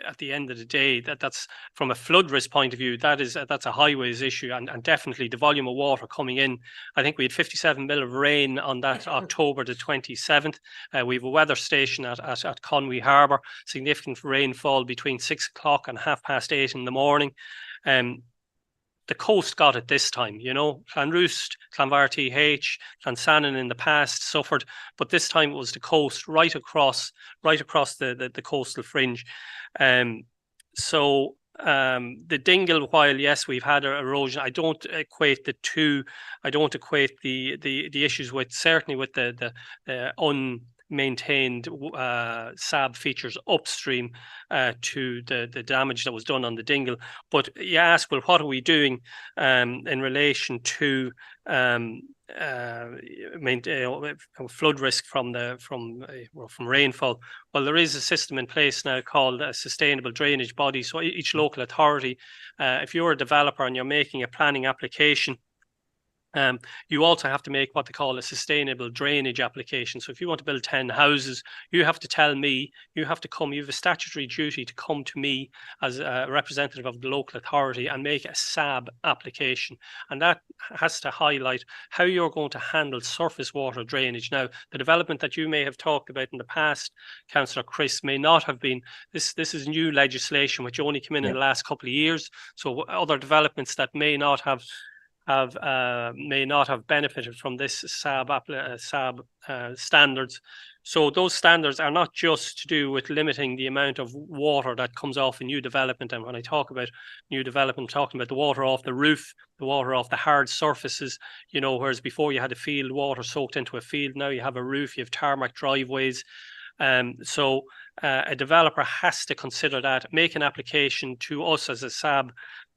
at the end of the day, that's from a flood risk point of view, that's a highways issue, and definitely the volume of water coming in. I think we had 57 mil of rain on that October the 27th. We have a weather station at Conwy Harbour, significant rainfall between 6 o'clock and 8:30 in the morning. The coast got it this time, Clanroost, Clanvar TH, Clansannon in the past suffered, but this time it was the coast right across the coastal fringe. So the dingle, while yes, we've had erosion, I don't equate the two. I don't equate the issues with the unmaintained SAB features upstream to the damage that was done on the dingle. But you ask, well, what are we doing in relation to flood risk from rainfall? Well, there is a system in place now called a sustainable drainage body. So each local authority, if you're a developer and you're making a planning application, you also have to make what they call a sustainable drainage application. So if you want to build 10 houses, you have to tell me, you have a statutory duty to come to me as a representative of the local authority and make a SAB application. And that has to highlight how you're going to handle surface water drainage. Now, the development that you may have talked about in the past, Councillor Chris, may not have been, this is new legislation which only came in the last couple of years. So other developments that may not have benefited from this SAB standards. So those standards are not just to do with limiting the amount of water that comes off a new development. And when I talk about new development, I'm talking about the water off the roof, the water off the hard surfaces, whereas before you had a field water soaked into a field, now you have a roof, you have tarmac driveways. So a developer has to consider that, make an application to us as a SAB,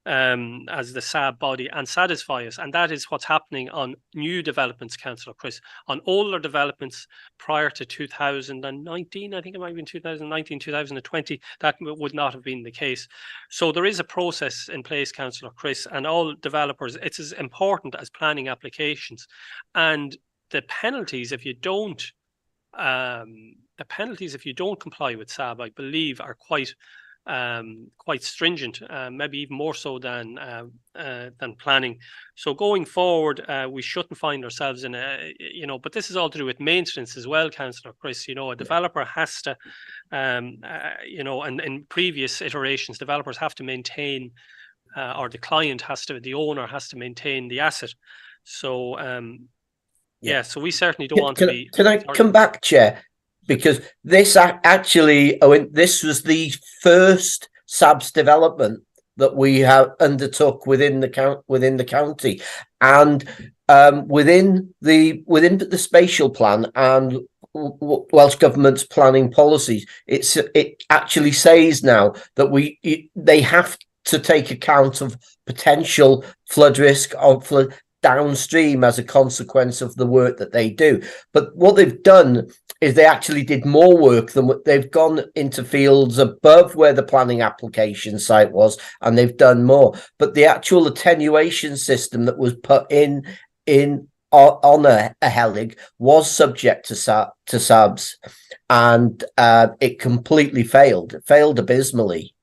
as the SAB body, and satisfy us. And that is what's happening on new developments, Councillor Chris. On older developments prior to 2019, I think it might have been 2019, 2020, that would not have been the case. So there is a process in place, Councillor Chris, and all developers, it's as important as planning applications. And the penalties if you don't comply with SAB, I believe, are quite stringent, maybe even more so than planning. So going forward, we shouldn't find ourselves in but this is all to do with maintenance as well, Councillor Chris. A developer has to, and in previous iterations, developers have to maintain, or the owner has to maintain the asset. So, so we certainly don't want to be. Can I come back, Chair? Because this actually, this was the first SABS development that we have undertook within the county, and within the spatial plan and Welsh Government's planning policies, it actually says now that they have to take account of potential flood risk downstream as a consequence of the work that they do. But what they've done is they actually did more work than what they've gone into fields above where the planning application site was, and they've done more. But the actual attenuation system that was put in on a helig was subject to SABs, and it completely failed. It failed abysmally.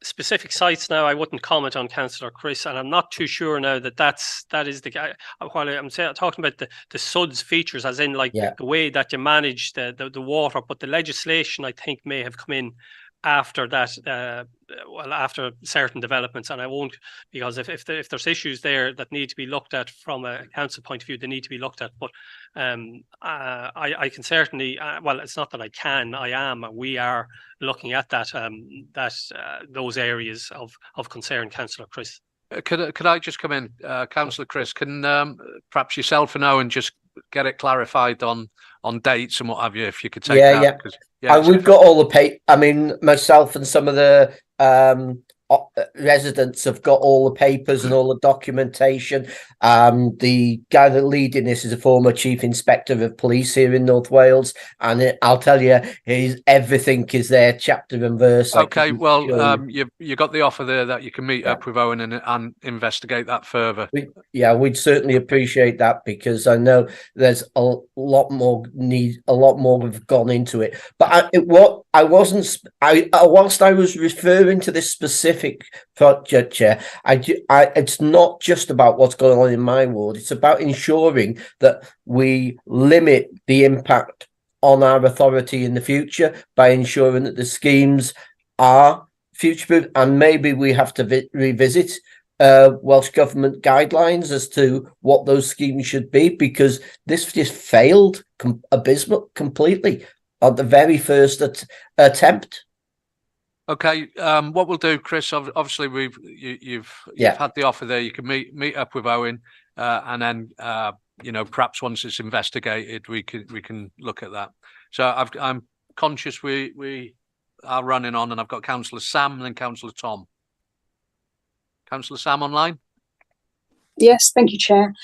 Specific sites now, I wouldn't comment on, Councillor Chris, and I'm not too sure now that is the guy. While I'm talking about the SUDS features, as in like the way that you manage the water, but the legislation I think may have come in after that, after certain developments, and I won't, because if there's issues there that need to be looked at from a council point of view, they need to be looked at. But I can certainly, well, it's not that I am, we are looking at that those areas of concern, Councillor Chris. Could I just come in, Councillor Chris? Can perhaps yourself and Owen just get it clarified on dates and what have you, if you could take that? We've got all the I mean, myself and some of the residents have got all the papers and all the documentation. The guy that leading this is a former chief inspector of police here in North Wales, and I'll tell you, everything is there, chapter and verse. Okay, well, you got the offer there that you can meet up with Owen and investigate that further. We'd certainly appreciate that, because I know there's a lot more have gone into it. But whilst I was referring to this specific project, Chair, it's not just about what's going on in my ward. It's about ensuring that we limit the impact on our authority in the future by ensuring that the schemes are future-proof, and maybe we have to revisit Welsh Government guidelines as to what those schemes should be, because this just failed completely on the very first attempt. Okay, what we'll do, Chris, obviously you've had the offer there. You can meet up with Owen, and then perhaps once it's investigated, we can look at that. So I'm conscious we are running on, and I've got Councillor Sam and then Councillor Tom. Councillor Sam online. Yes, thank you, Chair.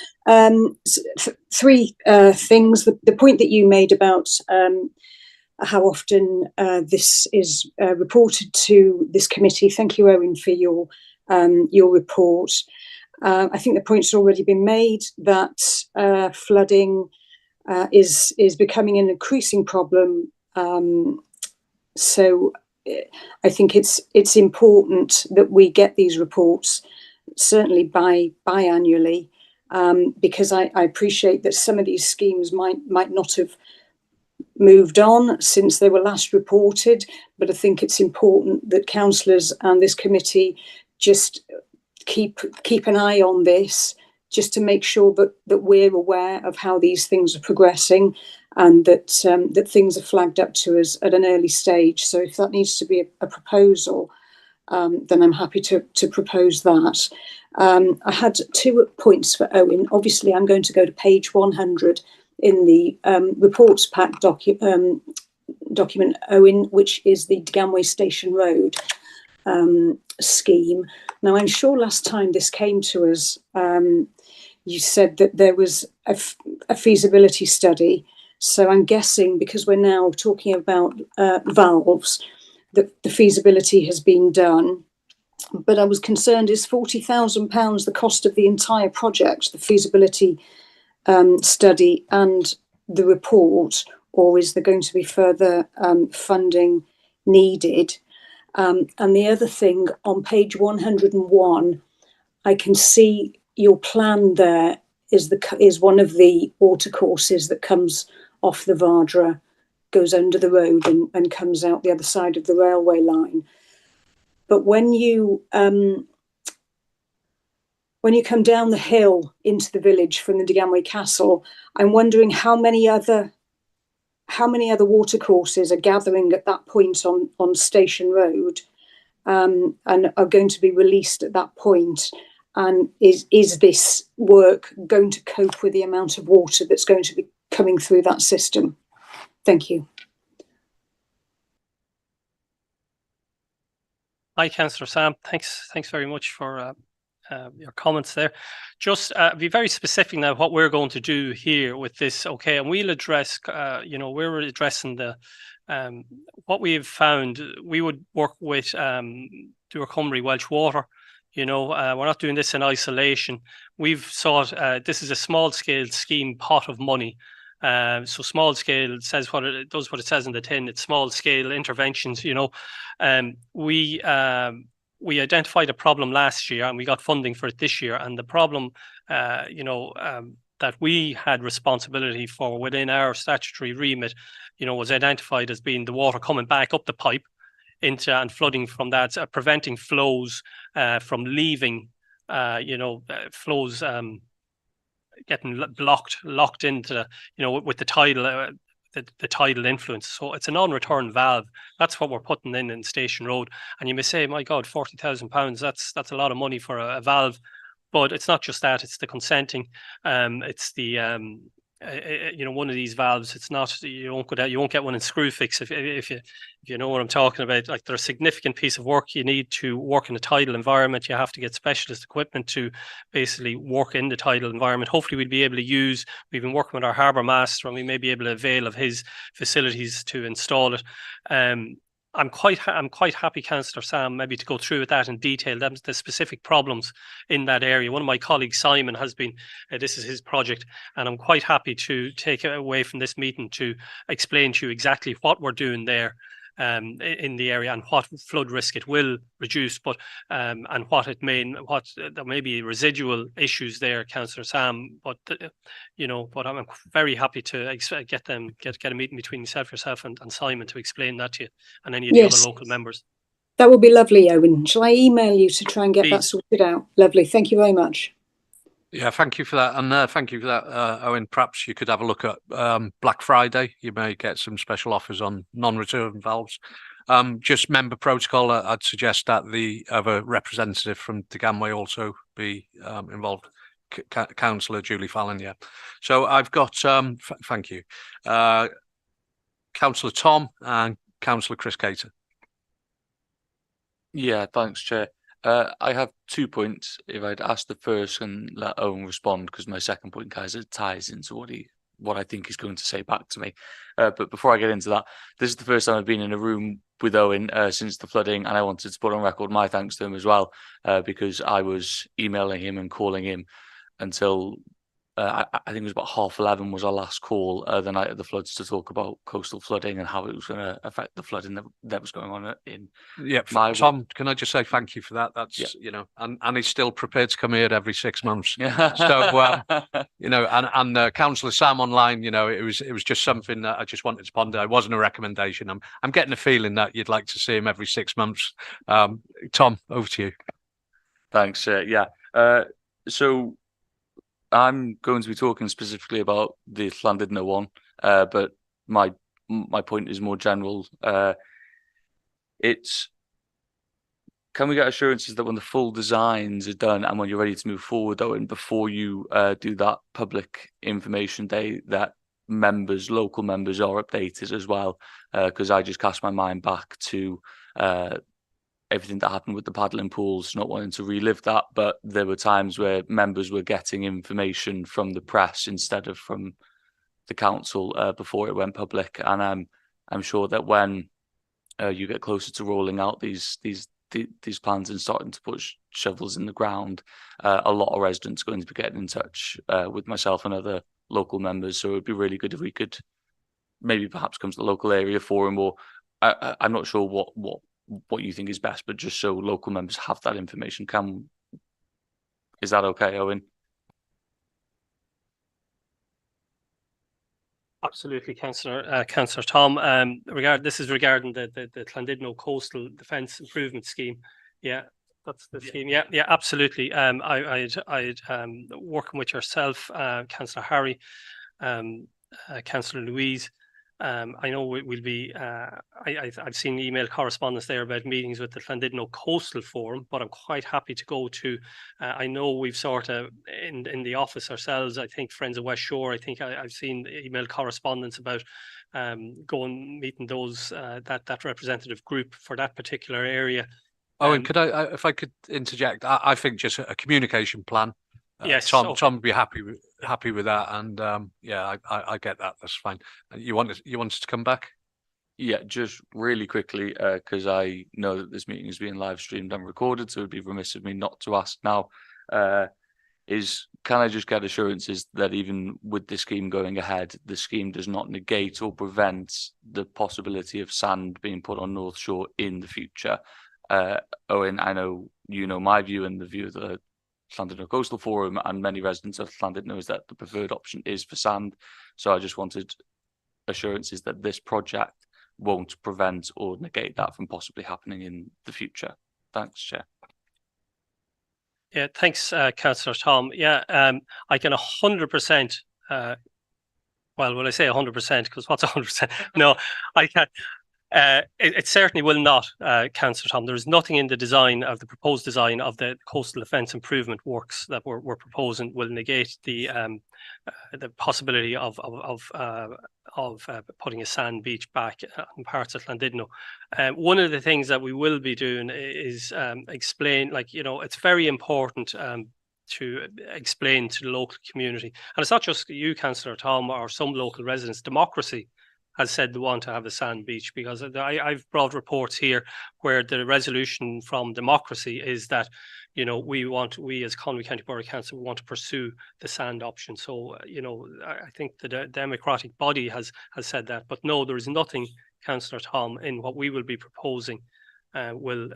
Three things. The point that you made about how often this is reported to this committee. Thank you, Owen, for your report. I think the point's already been made that flooding is becoming an increasing problem. So I think it's important that we get these reports, certainly biannually, because I appreciate that some of these schemes might not have moved on since they were last reported, but I think it's important that councillors and this committee just keep an eye on this, just to make sure that we're aware of how these things are progressing, and that things are flagged up to us at an early stage. So if that needs to be a proposal, then I'm happy to propose that. I had 2 points for Owen. Obviously, I'm going to go to page 100 in the reports pack document, Owen, which is the Deganwy Station Road scheme. Now, I'm sure last time this came to us, you said that there was a feasibility study. So I'm guessing, because we're now talking about valves, that the feasibility has been done. But I was concerned, is £40,000 the cost of the entire project, the feasibility study and the report, or is there going to be further funding needed? And the other thing, on page 101, I can see your plan there is one of the watercourses that comes off the Vardra, goes under the road and comes out the other side of the railway line. But when you come down the hill into the village from the Deganwy Castle, I'm wondering how many other watercourses are gathering at that point on Station Road, and are going to be released at that point. And is this work going to cope with the amount of water that's going to be coming through that system? Thank you. Hi, Councillor Sam. Thanks very much for your comments there. Just be very specific now what we're going to do here with this, okay? And we'll address, we're addressing the what we've found. We would work with Cymru Welsh Water. We're not doing this in isolation. We've sought, this is a small scale scheme pot of money. So small scale says what it does, what it says in the tin. It's small scale interventions. We identified a problem last year and we got funding for it this year. And the problem, that we had responsibility for within our statutory remit, was identified as being the water coming back up the pipe into and flooding from that, preventing flows from leaving, flows getting locked into, with the tidal, the tidal influence. So it's a non-return valve. That's what we're putting in Station Road. And you may say, my God, £40,000, that's a lot of money for a valve. But it's not just that, it's the consenting. It's the one of these valves. It's not, you won't get one in Screwfix if you know what I'm talking about. Like, there's a significant piece of work you need to work in a tidal environment. You have to get specialist equipment to basically work in the tidal environment. Hopefully we'll be able to use, we've been working with our harbour master and we may be able to avail of his facilities to install it. I'm quite happy, Councillor Sam, maybe to go through with that in detail, the specific problems in that area. One of my colleagues, Simon, has been, this is his project, and I'm quite happy to take it away from this meeting to explain to you exactly what we're doing there in the area and what flood risk it will reduce, but and there may be residual issues there, Councillor Sam. But but I'm very happy to get a meeting between yourself and Simon to explain that to you and any of the other local members. That would be lovely, Owen. Shall I email you to try and get that sorted out? Lovely. Thank you very much. Yeah, thank you for that. And thank you for that, Owen. Perhaps you could have a look at Black Friday. You may get some special offers on non-return valves. Just member protocol, I'd suggest that the other representative from Deganwy also be involved. Councillor Julie Fallon, yeah. So I've got, thank you, Councillor Tom and Councillor Chris Cater. Yeah, thanks, Chair. I have 2 points. If I'd ask the first and let Owen respond, because my second point ties into what I think he's going to say back to me. But before I get into that, this is the first time I've been in a room with Owen since the flooding, and I wanted to put on record my thanks to him as well, because I was emailing him and calling him until I think it was about 11:30 was our last call the night of the floods to talk about coastal flooding and how it was going to affect the flooding that was going on in. Yeah, Tom, can I just say thank you for that? That's and he's still prepared to come here every 6 months. So and Councillor Sam online, it was just something that I just wanted to ponder. It wasn't a recommendation. I'm getting a feeling that you'd like to see him every 6 months. Tom, over to you. Thanks. So I'm going to be talking specifically about the Llandudno one, but my point is more general. Can we get assurances that when the full designs are done and when you're ready to move forward, though, and before you do that public information day, that local members are updated as well? Because I just cast my mind back to everything that happened with the paddling pools, not wanting to relive that, but there were times where members were getting information from the press instead of from the council before it went public. And I'm sure that when you get closer to rolling out these plans and starting to put shovels in the ground, a lot of residents are going to be getting in touch with myself and other local members. So it would be really good if we could maybe perhaps come to the local area forum, or I'm not sure what you think is best, but just so local members have that information. Is that okay, Owen? Absolutely, Councillor Tom. This is regarding the Llandudno Coastal Defence Improvement Scheme. Yeah, that's the scheme. Yeah, absolutely. I'd working with yourself, Councillor Harry, Councillor Louise. I know we'll be. I've seen email correspondence there about meetings with the Llandudno Coastal Forum, but I'm quite happy to go to. I know we've sort of in the office ourselves. I think Friends of West Shore. I think I've seen email correspondence about going meeting those that representative group for that particular area. Owen, could if I could interject, I think just a communication plan. Yes, Tom. okay. Tom would be happy with that, and yeah, I get that. That's fine. You want us to come back? Yeah, just really quickly, because I know that this meeting is being live streamed and recorded, so it'd be remiss of me not to ask now. Can I just get assurances that even with the scheme going ahead, the scheme does not negate or prevent the possibility of sand being put on North Shore in the future? Owen, I know you know my view and the view of the Llandudno Coastal Forum and many residents of Llandudno is that the preferred option is for sand. So I just wanted assurances that this project won't prevent or negate that from possibly happening in the future. Thanks, Chair. Yeah, thanks, Councillor Tom. Yeah, I can 100%. Well, when I say 100%, because what's 100%? No, I can. It certainly will not, Councillor Tom. There is nothing in the design of the proposed design of the coastal defence improvement works that we're proposing will negate the possibility of putting a sand beach back in parts of Llandudno. One of the things that we will be doing is explain, like, you know, it's very important to explain to the local community, and it's not just you, Councillor Tom, or some local residents. Democracy has said they want to have a sand beach, because I've brought reports here where the resolution from Democracy is that, you know, we as Conwy County Borough Council want to pursue the sand option. So, you know, I think the democratic body has said that. But no, there is nothing, Councillor Tom, in what we will be proposing will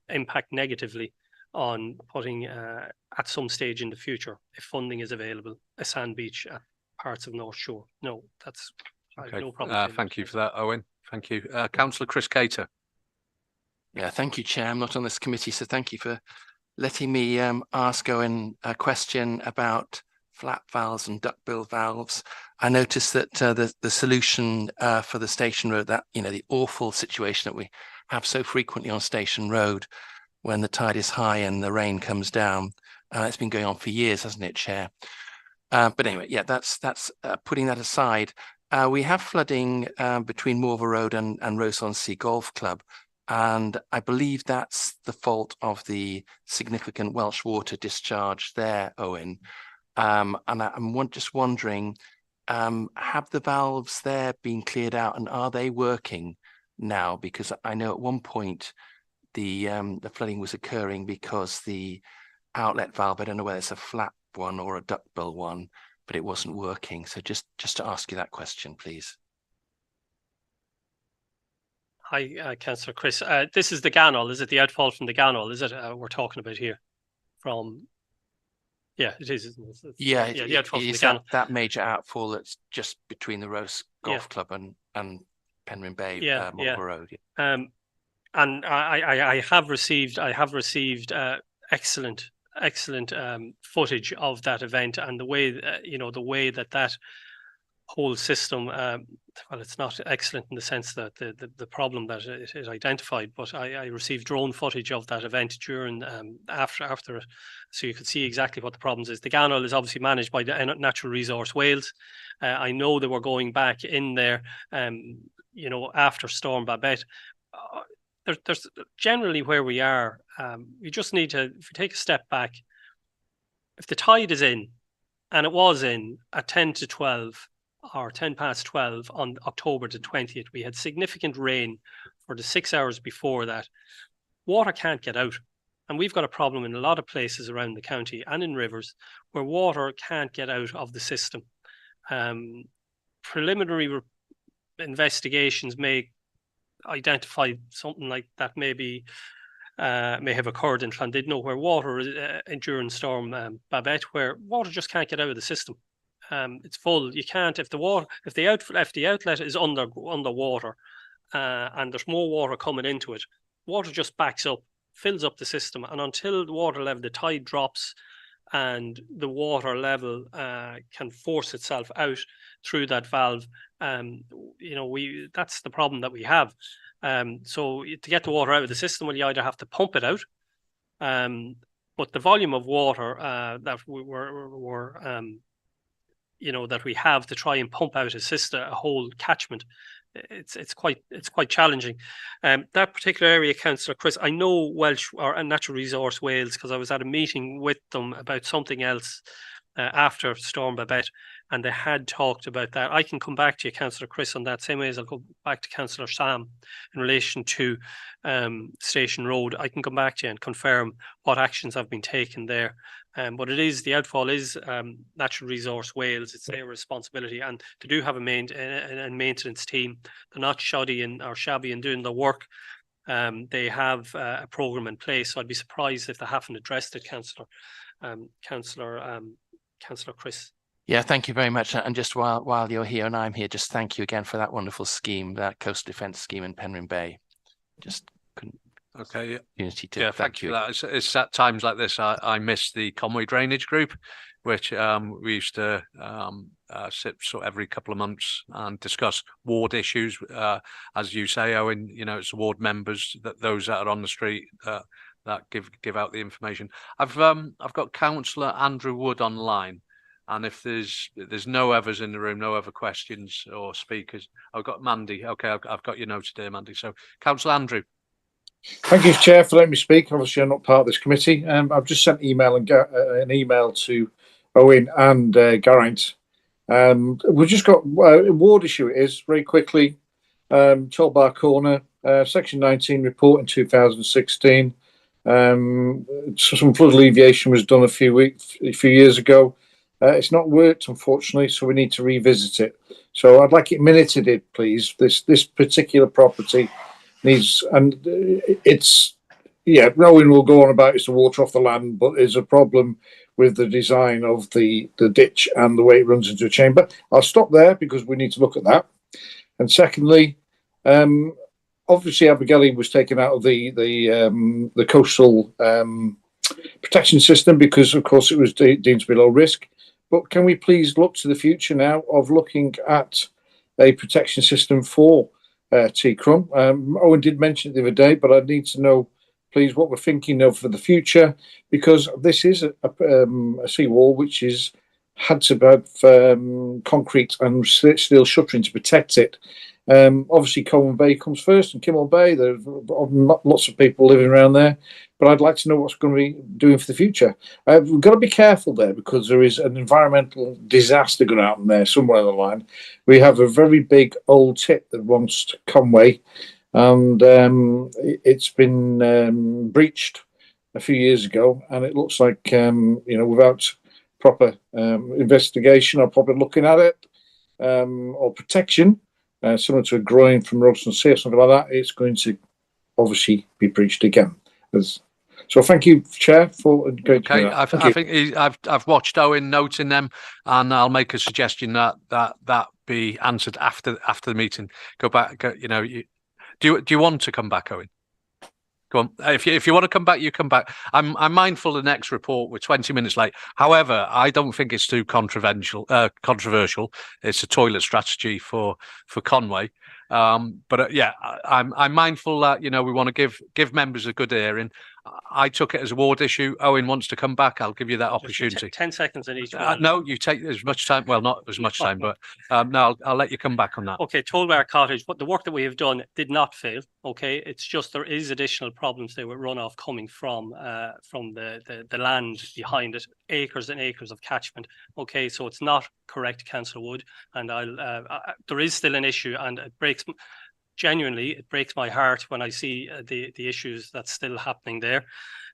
impact negatively on putting at some stage in the future, if funding is available, a sand beach at parts of North Shore. No, that's... Okay. No problem. Thank you for that, Owen. Thank you. Councillor Chris Cater. Yeah, thank you, Chair. I'm not on this committee, so thank you for letting me ask Owen a question about flap valves and duckbill valves. I noticed that the solution for the Station Road, that, you know, the awful situation that we have so frequently on Station Road when the tide is high and the rain comes down, it's been going on for years, hasn't it, Chair? But anyway, yeah, that's putting that aside. We have flooding between Morver Road and Rose-on-Sea Golf Club, and I believe that's the fault of the significant Welsh water discharge there, Owen. And I'm just wondering, have the valves there been cleared out, and are they working now? Because I know at one point the flooding was occurring because the outlet valve, I don't know whether it's a flap one or a duckbill one, but it wasn't working. So just to ask you that question, please. Hi, Councillor Chris. This is the Ganol. Is it the outfall from the Ganol? Is it we're talking about here? From... Yeah, it is, isn't it? Yeah, the outfall from the is Ganol. that major outfall that's just between the Rose Golf Club and Penryn Bay, Morver Road. Yeah. And I have received excellent footage of that event, and the way the way that whole system, well, it's not excellent in the sense that the problem that it identified, but I received drone footage of that event during after it, so you could see exactly what the problems is. The Ganol is obviously managed by the Natural Resource Wales. I know they were going back in there after Storm Babette. There's generally where we are, we just need to, if we take a step back, if the tide is in, and it was in at 10 to 12 or 10 past 12 on October the 20th, we had significant rain for the 6 hours before that. Water can't get out. And we've got a problem in a lot of places around the county and in rivers where water can't get out of the system. Preliminary investigations may identify something like that may have occurred in Llandudno, where water during Storm Babette, where water just can't get out of the system. It's full. You can't, if the outlet is underwater and there's more water coming into it, water just backs up, fills up the system, and until the water level, the tide drops and the water level can force itself out through that valve, that's the problem that we have. So to get the water out of the system, well, you either have to pump it out, but the volume of water that that we have to try and pump out a whole catchment it's quite challenging. That particular area, Councillor Chris, I know Welsh or Natural Resource Wales because I was at a meeting with them about something else after Storm Babette, and they had talked about that. I can come back to you, Councillor Chris, on that, same way as I'll go back to Councillor Sam in relation to Station Road. I can come back to you and confirm what actions have been taken there. But it is, the outfall is Natural Resource Wales. It's their responsibility, and they do have a maintenance team. They're not shoddy or shabby in doing the work. They have a programme in place, so I'd be surprised if they haven't addressed it, Councillor Chris. Yeah, thank you very much. And just while you're here and I'm here, just thank you again for that wonderful scheme, that coastal defence scheme in Penryn Bay. Just couldn't. Okay. Unity to yeah, thank you for that. It's at times like this I miss the Conway Drainage Group, which we used to sit sort of every couple of months and discuss ward issues. As you say, Owen, you know, it's ward members, those that are on the street that give out the information. I've got Councillor Andrew Wood online, and if there's no others in the room, no other questions or speakers, I've got Mandy. Okay, I've got your notes there, Mandy. So, Councillor Andrew. Thank you, Chair, for letting me speak. Obviously, I'm not part of this committee. I've just sent an email to Owen and Geraint. We've just got a ward issue. It is very quickly. 12 Bar Corner, Section 19 report in 2016. Some flood alleviation was done a few years ago. It's not worked, unfortunately, so we need to revisit it. So I'd like it minuted, please. This particular property needs, and it's, yeah, Rowan will go on about it's the water off the land, but there's a problem with the design of the ditch and the way it runs into a chamber. I'll stop there because we need to look at that. And secondly, obviously Abergele was taken out of the coastal protection system because, of course, it was deemed to be low risk. But can we please look to the future now of looking at a protection system for T-Crum? Owen did mention it the other day, but I need to know, please, what we're thinking of for the future, because this is a seawall which had to have concrete and steel shuttering to protect it. Obviously, Colwyn Bay comes first, and Kimmel Bay. There's lots of people living around there, but I'd like to know what's going to be doing for the future. We've got to be careful there because there is an environmental disaster going to happen there somewhere on the line. We have a very big old tip that runs to Conway, and it's been breached a few years ago, and it looks like without proper investigation or proper looking at it or protection, similar to a groin from Royston Sea or something like that, it's going to obviously be breached again. So thank you, Chair, for going. Okay, I think I've watched Owen noting them, and I'll make a suggestion that be answered after the meeting. Go back. Do you want to come back, Owen? Go on. If you want to come back, you come back. I'm mindful the next report we're 20 minutes late. However, I don't think it's too controversial. It's a toilet strategy for Conway. But yeah, I'm mindful that we want to give members a good hearing. I took it as a ward issue. Owen wants to come back. I'll give you that opportunity. 10 seconds in each one. No, you take as much time. Well, not as much time, but no, I'll let you come back on that. Okay, Tollbar Cottage, but the work that we have done did not fail. Okay, it's just there is additional problems there with runoff coming from the land behind it, acres and acres of catchment. Okay, so it's not correct, Councillor Wood, and there is still an issue, and it breaks my heart when I see the issues that's still happening there.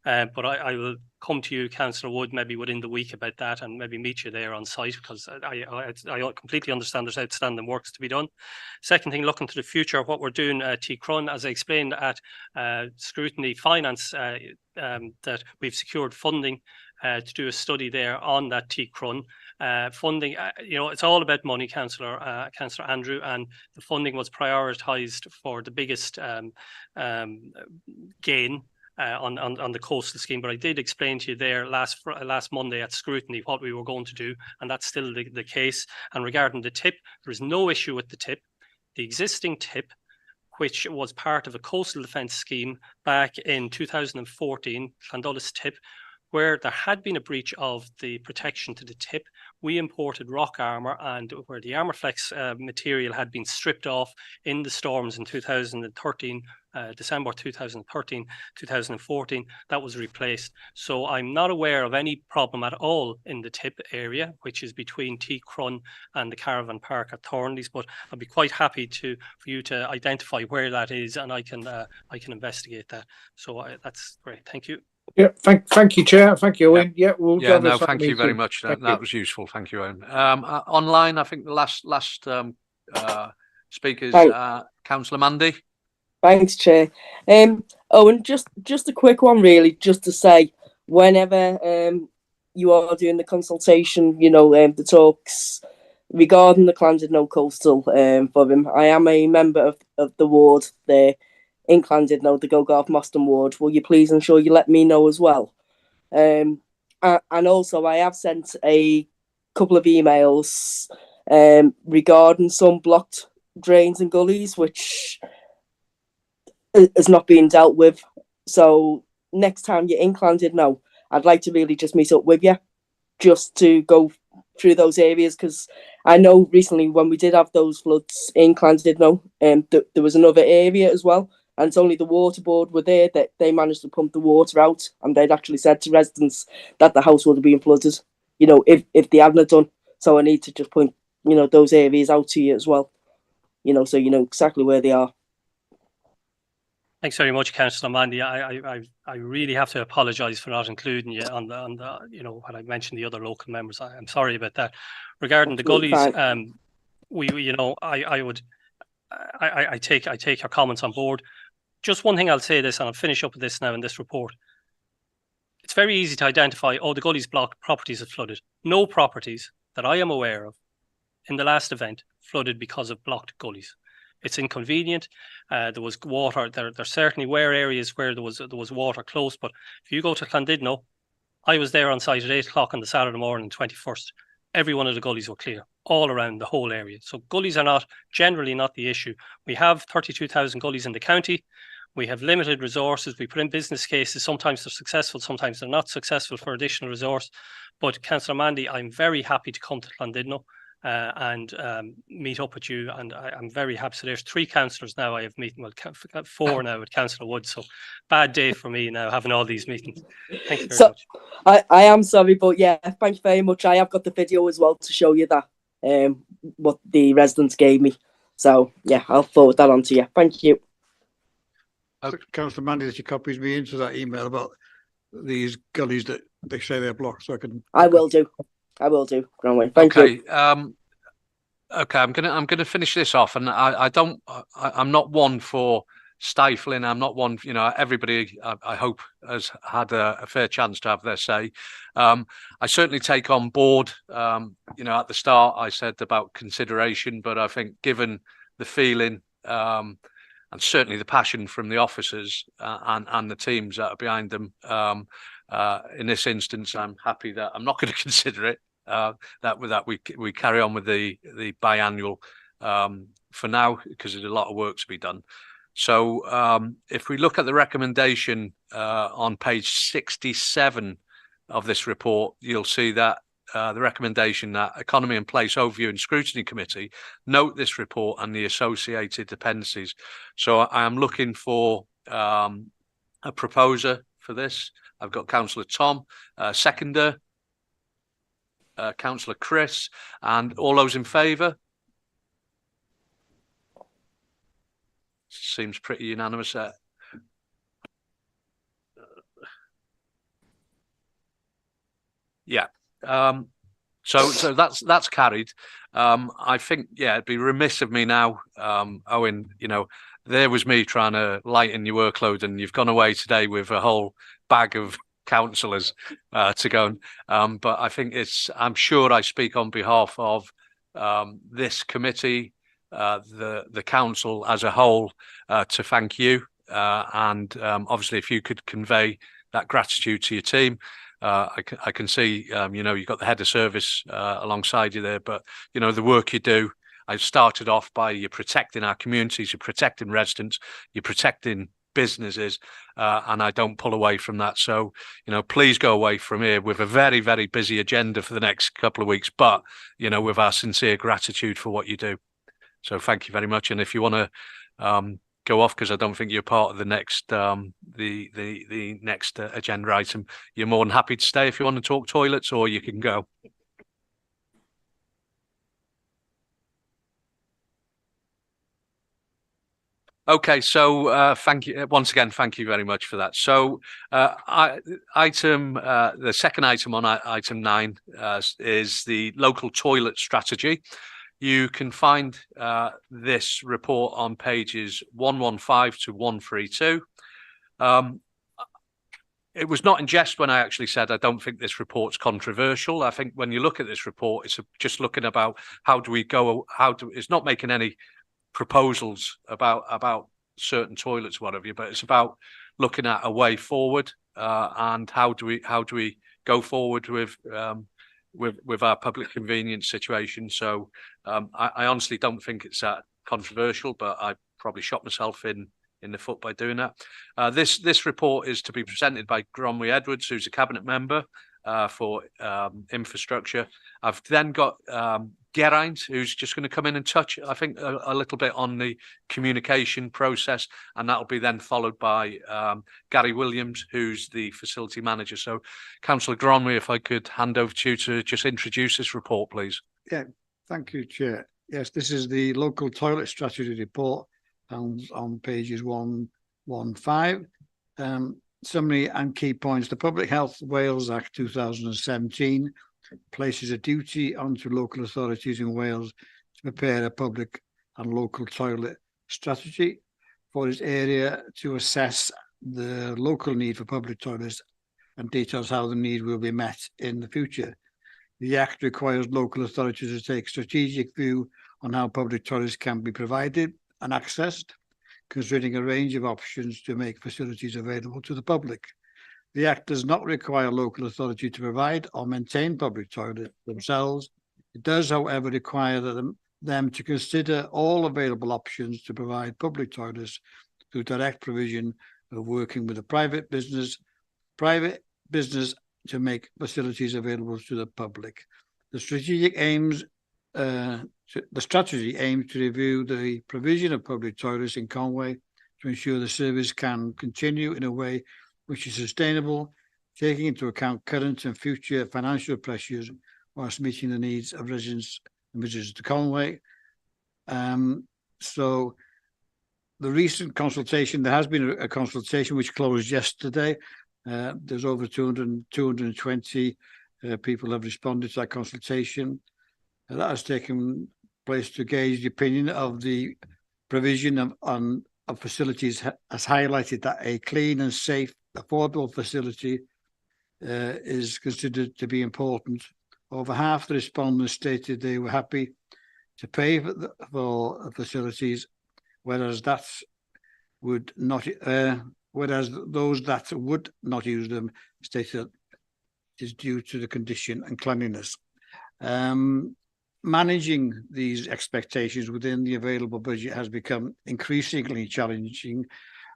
But I will come to you, Councillor Wood, maybe within the week about that, and maybe meet you there on site, because I completely understand there's outstanding works to be done. Second thing, looking to the future, what we're doing at T-Crun, as I explained at Scrutiny Finance, that we've secured funding to do a study there on that T-Crun. Funding, it's all about money, Councillor Andrew, and the funding was prioritised for the biggest gain on the coastal scheme. But I did explain to you there last Monday at Scrutiny what we were going to do, and that's still the case. And regarding the tip, there is no issue with the tip. The existing tip, which was part of a coastal defence scheme back in 2014, Llandolus tip, where there had been a breach of the protection to the tip, we imported rock armour, and where the Armourflex material had been stripped off in the storms in 2013, December 2013, 2014, that was replaced. So I'm not aware of any problem at all in the tip area, which is between T Crun and the caravan park at Thornley's, but I'd be quite happy for you to identify where that is, and I can investigate that. So that's great. Thank you. Yeah, thank you, Chair. Thank you, Owen. Yeah, we'll Yeah, go no, this thank you very meeting. much. Thank That you. was useful. Thank you, Owen. Online, I think the last speakers, Councillor Mandy. Thanks, Chair. Owen, just a quick one, really, just to say, whenever you are doing the consultation, the talks regarding the Llandudno coastal forum, I am a member of the ward there in Llandudno, the Gogarth Moston ward. Will you please ensure you let me know as well? And also, I have sent a couple of emails regarding some blocked drains and gullies, which is not being dealt with. So next time you're in Llandudno, I'd like to really just meet up with you, just to go through those areas, because I know recently when we did have those floods in Llandudno, there was another area as well, and it's only the water board were there that they managed to pump the water out, and they'd actually said to residents that the house would have been flooded, if they hadn't done. So I need to just point, those areas out to you as well, so you know exactly where they are. Thanks very much, Councillor Mandy. I really have to apologise for not including you on the when I mentioned the other local members. I'm sorry about that. Regarding the gullies, I take your comments on board. Just one thing I'll say this, and I'll finish up with this now in this report. It's very easy to identify, the gullies blocked, properties have flooded. No properties that I am aware of in the last event flooded because of blocked gullies. It's inconvenient. There was water. There certainly were areas where there was water close. But if you go to Llandudno, I was there on site at 8 o'clock on the Saturday morning, 21st. Every one of the gullies were clear, all around the whole area. So gullies are generally not the issue. We have 32,000 gullies in the county. We have limited resources. We put in business cases. Sometimes they're successful, sometimes they're not successful for additional resource. But Councillor Mandy, I'm very happy to come to Llandudno and meet up with you, and I'm very happy. So there's 3 councillors now I have meeting, 4 now with Councillor Wood, so bad day for me now having all these meetings. Thank you very much. I am sorry, but yeah, thank you very much. I have got the video as well to show you that what the residents gave me, so yeah, I'll forward that on to you. Thank you. Councillor Mandy, that she copies me into that email about these gullies that they say they're blocked, so I can. I will do. Gronwyn. Thank you. Okay. I'm gonna finish this off, and I'm not one for stifling. I'm not one. Everybody, I hope, has had a fair chance to have their say. I certainly take on board. At the start I said about consideration, but I think given the feeling and certainly the passion from the officers and the teams that are behind them, in this instance, I'm happy that I'm not going to consider it. That we carry on with the biannual for now, because there's a lot of work to be done. So if we look at the recommendation on page 67 of this report, you'll see that the recommendation that Economy and Place Overview and Scrutiny Committee note this report and the associated dependencies. So I am looking for a proposer for this. I've got Councillor Tom, seconder, Councillor Chris, and all those in favour? Seems pretty unanimous. Yeah. So that's carried. I think, it'd be remiss of me now, Owen, there was me trying to lighten your workload, and you've gone away today with a whole bag of councillors to go. But I think I'm sure I speak on behalf of this committee, the council as a whole, to thank you. And obviously, if you could convey that gratitude to your team. I can see, you've got the head of service alongside you there, but, the work you do, I started off by you're protecting our communities, you're protecting residents, you're protecting business is, and I don't pull away from that. So, please go away from here with a very, very busy agenda for the next couple of weeks, but, with our sincere gratitude for what you do. So thank you very much. And if you want to go off, because I don't think you're part of the next the next agenda item, you're more than happy to stay if you want to talk toilets, or you can go. Okay, so thank you once again. Thank you very much for that. So, the second item on item 9 is the local toilet strategy. You can find this report on pages 115 to 132. It was not in jest when I actually said I don't think this report's controversial. I think when you look at this report, it's just looking about how do we go. It's not making any proposals about certain toilets, whatever, but it's about looking at a way forward and how do we go forward with our public convenience situation. So I honestly don't think it's that controversial, but I probably shot myself in the foot by doing that. This report is to be presented by Gronwy Edwards, who's a cabinet member for infrastructure. I've then got Geraint, who's just going to come in and touch, I think, a little bit on the communication process, and that'll be then followed by Gary Williams, who's the facility manager. So, Councillor Gronwy, if I could hand over to you to just introduce this report, please. Yeah, thank you, Chair. Yes, this is the local toilet strategy report on pages 115. Summary and key points. The Public Health Wales Act 2017 places a duty onto local authorities in Wales to prepare a public and local toilet strategy for its area to assess the local need for public toilets and details how the need will be met in the future. The Act requires local authorities to take a strategic view on how public toilets can be provided and accessed, considering a range of options to make facilities available to the public. The Act does not require local authority to provide or maintain public toilets themselves. It does, however, require them to consider all available options to provide public toilets through direct provision of working with a private business to make facilities available to the public. The strategy aims to review the provision of public toilets in Conway to ensure the service can continue in a way which is sustainable, taking into account current and future financial pressures whilst meeting the needs of residents and visitors to Conway. So the recent consultation, there has been a consultation which closed yesterday. There's over 220 people have responded to that consultation. That has taken place to gauge the opinion of the provision of facilities, has highlighted that a clean and safe, affordable facility is considered to be important. Over half the respondents stated they were happy to pay for facilities, whereas those that would not use them stated it is due to the condition and cleanliness. Managing these expectations within the available budget has become increasingly challenging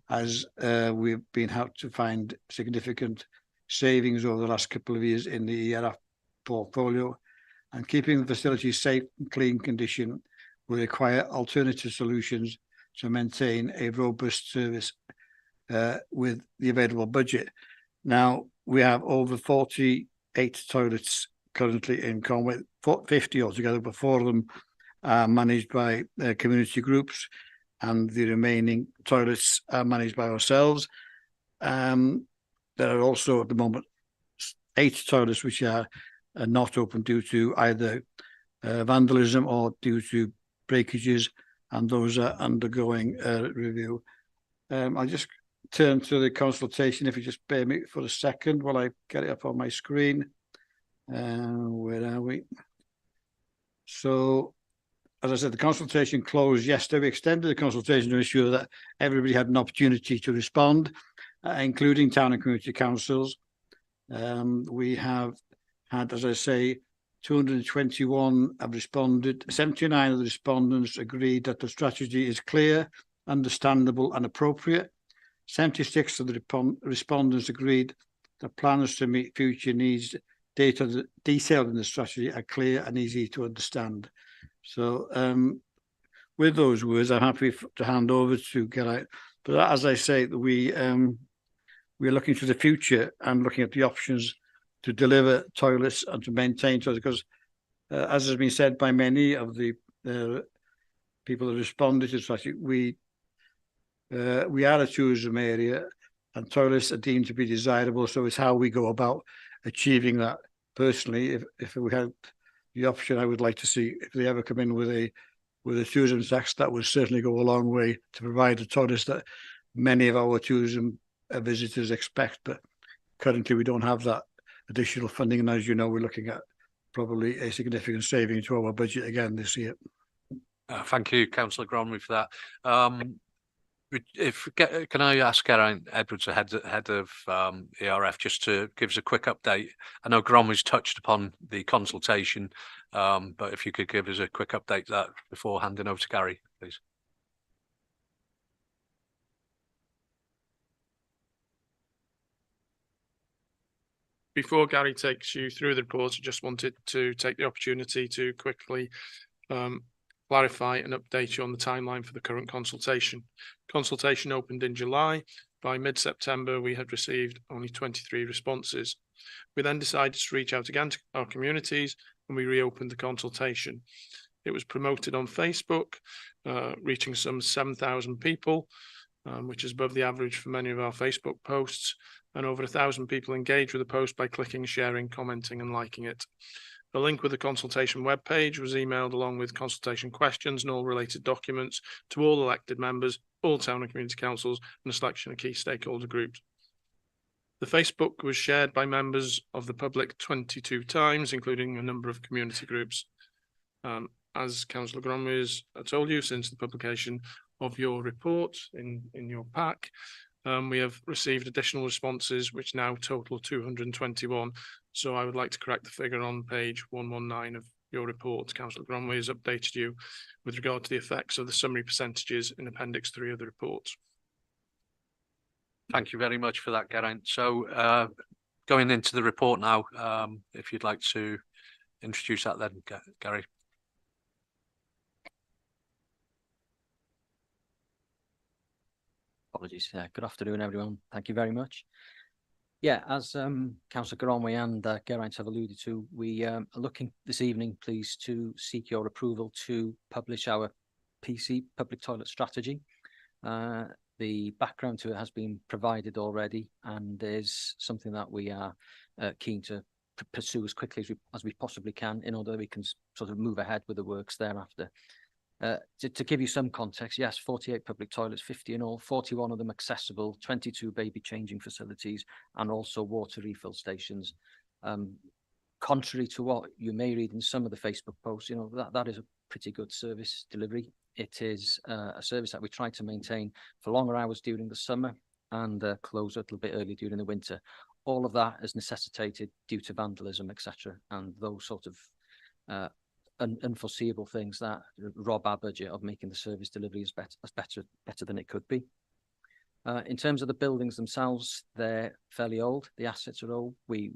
as we've been able to find significant savings over the last couple of years in the ERF portfolio, and keeping the facilities safe and clean condition will require alternative solutions to maintain a robust service with the available budget. Now, we have over 48 toilets currently in Conway, 50 altogether, but 4 of them are managed by community groups, and the remaining toilets are managed by ourselves. There are also at the moment 8 toilets which are not open due to either vandalism or due to breakages, and those are undergoing review. I'll just turn to the consultation, if you just bear me for a second while I get it up on my screen. Where are we? So, as I said, the consultation closed yesterday. We extended the consultation to ensure that everybody had an opportunity to respond, including town and community councils. We have had, as I say, 221 have responded. 79 of the respondents agreed that the strategy is clear, understandable and appropriate. 76 of the respondents agreed that plans to meet future needs data detailed in the strategy are clear and easy to understand. So with those words, I'm happy to hand over to Geraint. But as I say, we're looking to the future and looking at the options to deliver toilets and to maintain toilets, because as has been said by many of the people that responded to the strategy, we are a tourism area and toilets are deemed to be desirable. So it's how we go about achieving that. Personally, if we had the option, I would like to see, if they ever come in with a tourism tax, that would certainly go a long way to provide the toilets that many of our tourism visitors expect. But currently we don't have that additional funding, and as you know, we're looking at probably a significant saving to our budget again this year. Thank you, Councillor Gromley, for that. Can I ask Geraint Edwards, the head of ERF, just to give us a quick update? I know Gromley's touched upon the consultation, but if you could give us a quick update that before handing over to Gary, please. Before Gary takes you through the report, I just wanted to take the opportunity to quickly clarify and update you on the timeline for the current consultation. Consultation opened in July. By mid-September, we had received only 23 responses. We then decided to reach out again to our communities, and we reopened the consultation. It was promoted on Facebook, reaching some 7,000 people, which is above the average for many of our Facebook posts, and over 1,000 people engaged with the post by clicking, sharing, commenting, and liking it. A link with the consultation webpage was emailed along with consultation questions and all related documents to all elected members, all town and community councils, and a selection of key stakeholder groups. The Facebook was shared by members of the public 22 times, including a number of community groups. As Councillor Gromley has told you, since the publication of your report in your pack, we have received additional responses, which now total 221. So I would like to correct the figure on page 119 of your report. Councillor Gromley has updated you with regard to the effects of the summary percentages in Appendix 3 of the report. Thank you very much for that, Geraint. So going into the report now, if you'd like to introduce that then, Gary. Apologies. Good afternoon, everyone. Thank you very much. Yeah, as Councillor Gromley and Geraint have alluded to, we are looking this evening, please, to seek your approval to publish our PC, Public Toilet Strategy. The background to it has been provided already and is something that we are keen to pursue as quickly as we possibly can in order that we can sort of move ahead with the works thereafter. To give you some context, yes, 48 public toilets, 50 in all, 41 of them accessible, 22 baby changing facilities, and also water refill stations. Contrary to what you may read in some of the Facebook posts, you know, that is a pretty good service delivery. It is a service that we try to maintain for longer hours during the summer and close a little bit early during the winter. All of that is necessitated due to vandalism, etc., and those sort of unforeseeable things that rob our budget of making the service delivery as better than it could be. In terms of the buildings themselves, they're fairly old. The assets are old. We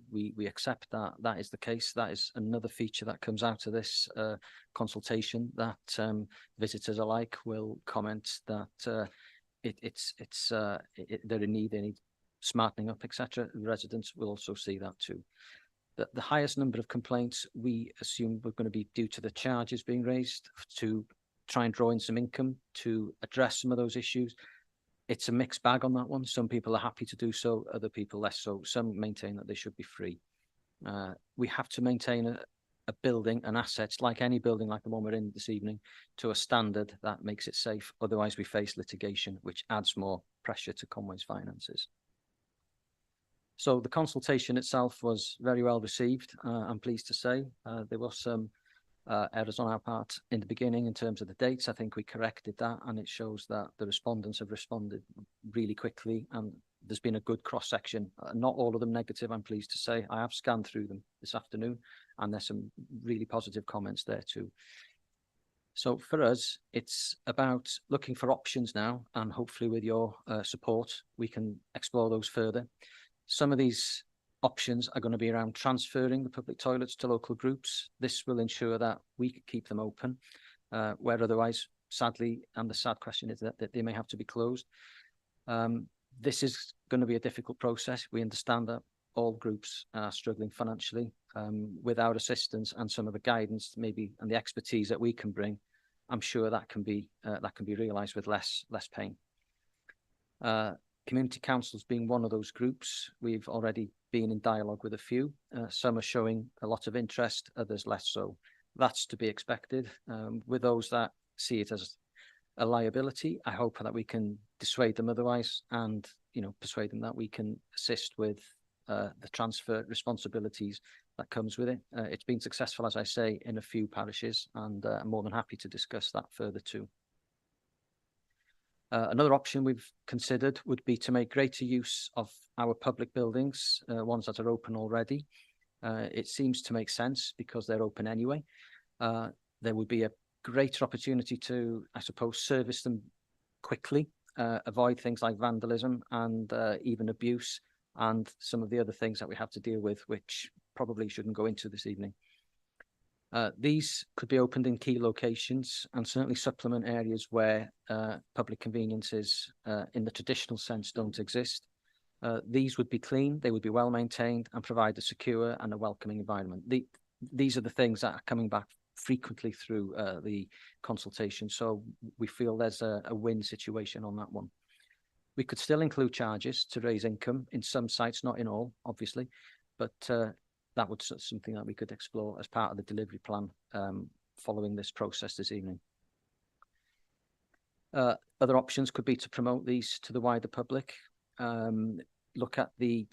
accept that that is the case. That is another feature that comes out of this consultation, that visitors alike will comment that they're in need, they need smartening up, etc. Residents will also see that too. The highest number of complaints we assume were going to be due to the charges being raised to try and draw in some income to address some of those issues. It's a mixed bag on that one. Some people are happy to do so, other people less so. Some maintain that they should be free. We have to maintain a building and assets like any building like the one we're in this evening to a standard that makes it safe. Otherwise we face litigation, which adds more pressure to Conway's finances. So the consultation itself was very well received, I'm pleased to say. There were some errors on our part in the beginning in terms of the dates. I think we corrected that, and it shows that the respondents have responded really quickly, and there's been a good cross-section. Not all of them negative, I'm pleased to say. I have scanned through them this afternoon, and there's some really positive comments there too. So for us, it's about looking for options now, and hopefully with your support, we can explore those further. Some of these options are going to be around transferring the public toilets to local groups. This will ensure that we can keep them open, where otherwise, sadly, and the sad question is that they may have to be closed. This is going to be a difficult process. We understand that all groups are struggling financially. Without assistance and some of the guidance, maybe, and the expertise that we can bring, I'm sure that can be realised with less pain. Community councils being one of those groups, we've already been in dialogue with a few. Some are showing a lot of interest, others less so. That's to be expected. With those that see it as a liability, I hope that we can dissuade them otherwise, and persuade them that we can assist with the transfer responsibilities that comes with it. It's been successful, as I say, in a few parishes, and I'm more than happy to discuss that further too. Another option we've considered would be to make greater use of our public buildings, ones that are open already. It seems to make sense because they're open anyway. There would be a greater opportunity to, I suppose, service them quickly, avoid things like vandalism and even abuse, and some of the other things that we have to deal with, which probably shouldn't go into this evening. These could be opened in key locations and certainly supplement areas where public conveniences in the traditional sense don't exist. These would be clean, they would be well maintained and provide a secure and a welcoming environment. These are the things that are coming back frequently through the consultation, so we feel there's a win situation on that one. We could still include charges to raise income in some sites, not in all, obviously, but that would be something that we could explore as part of the delivery plan following this process this evening. Other options could be to promote these to the wider public. Look at the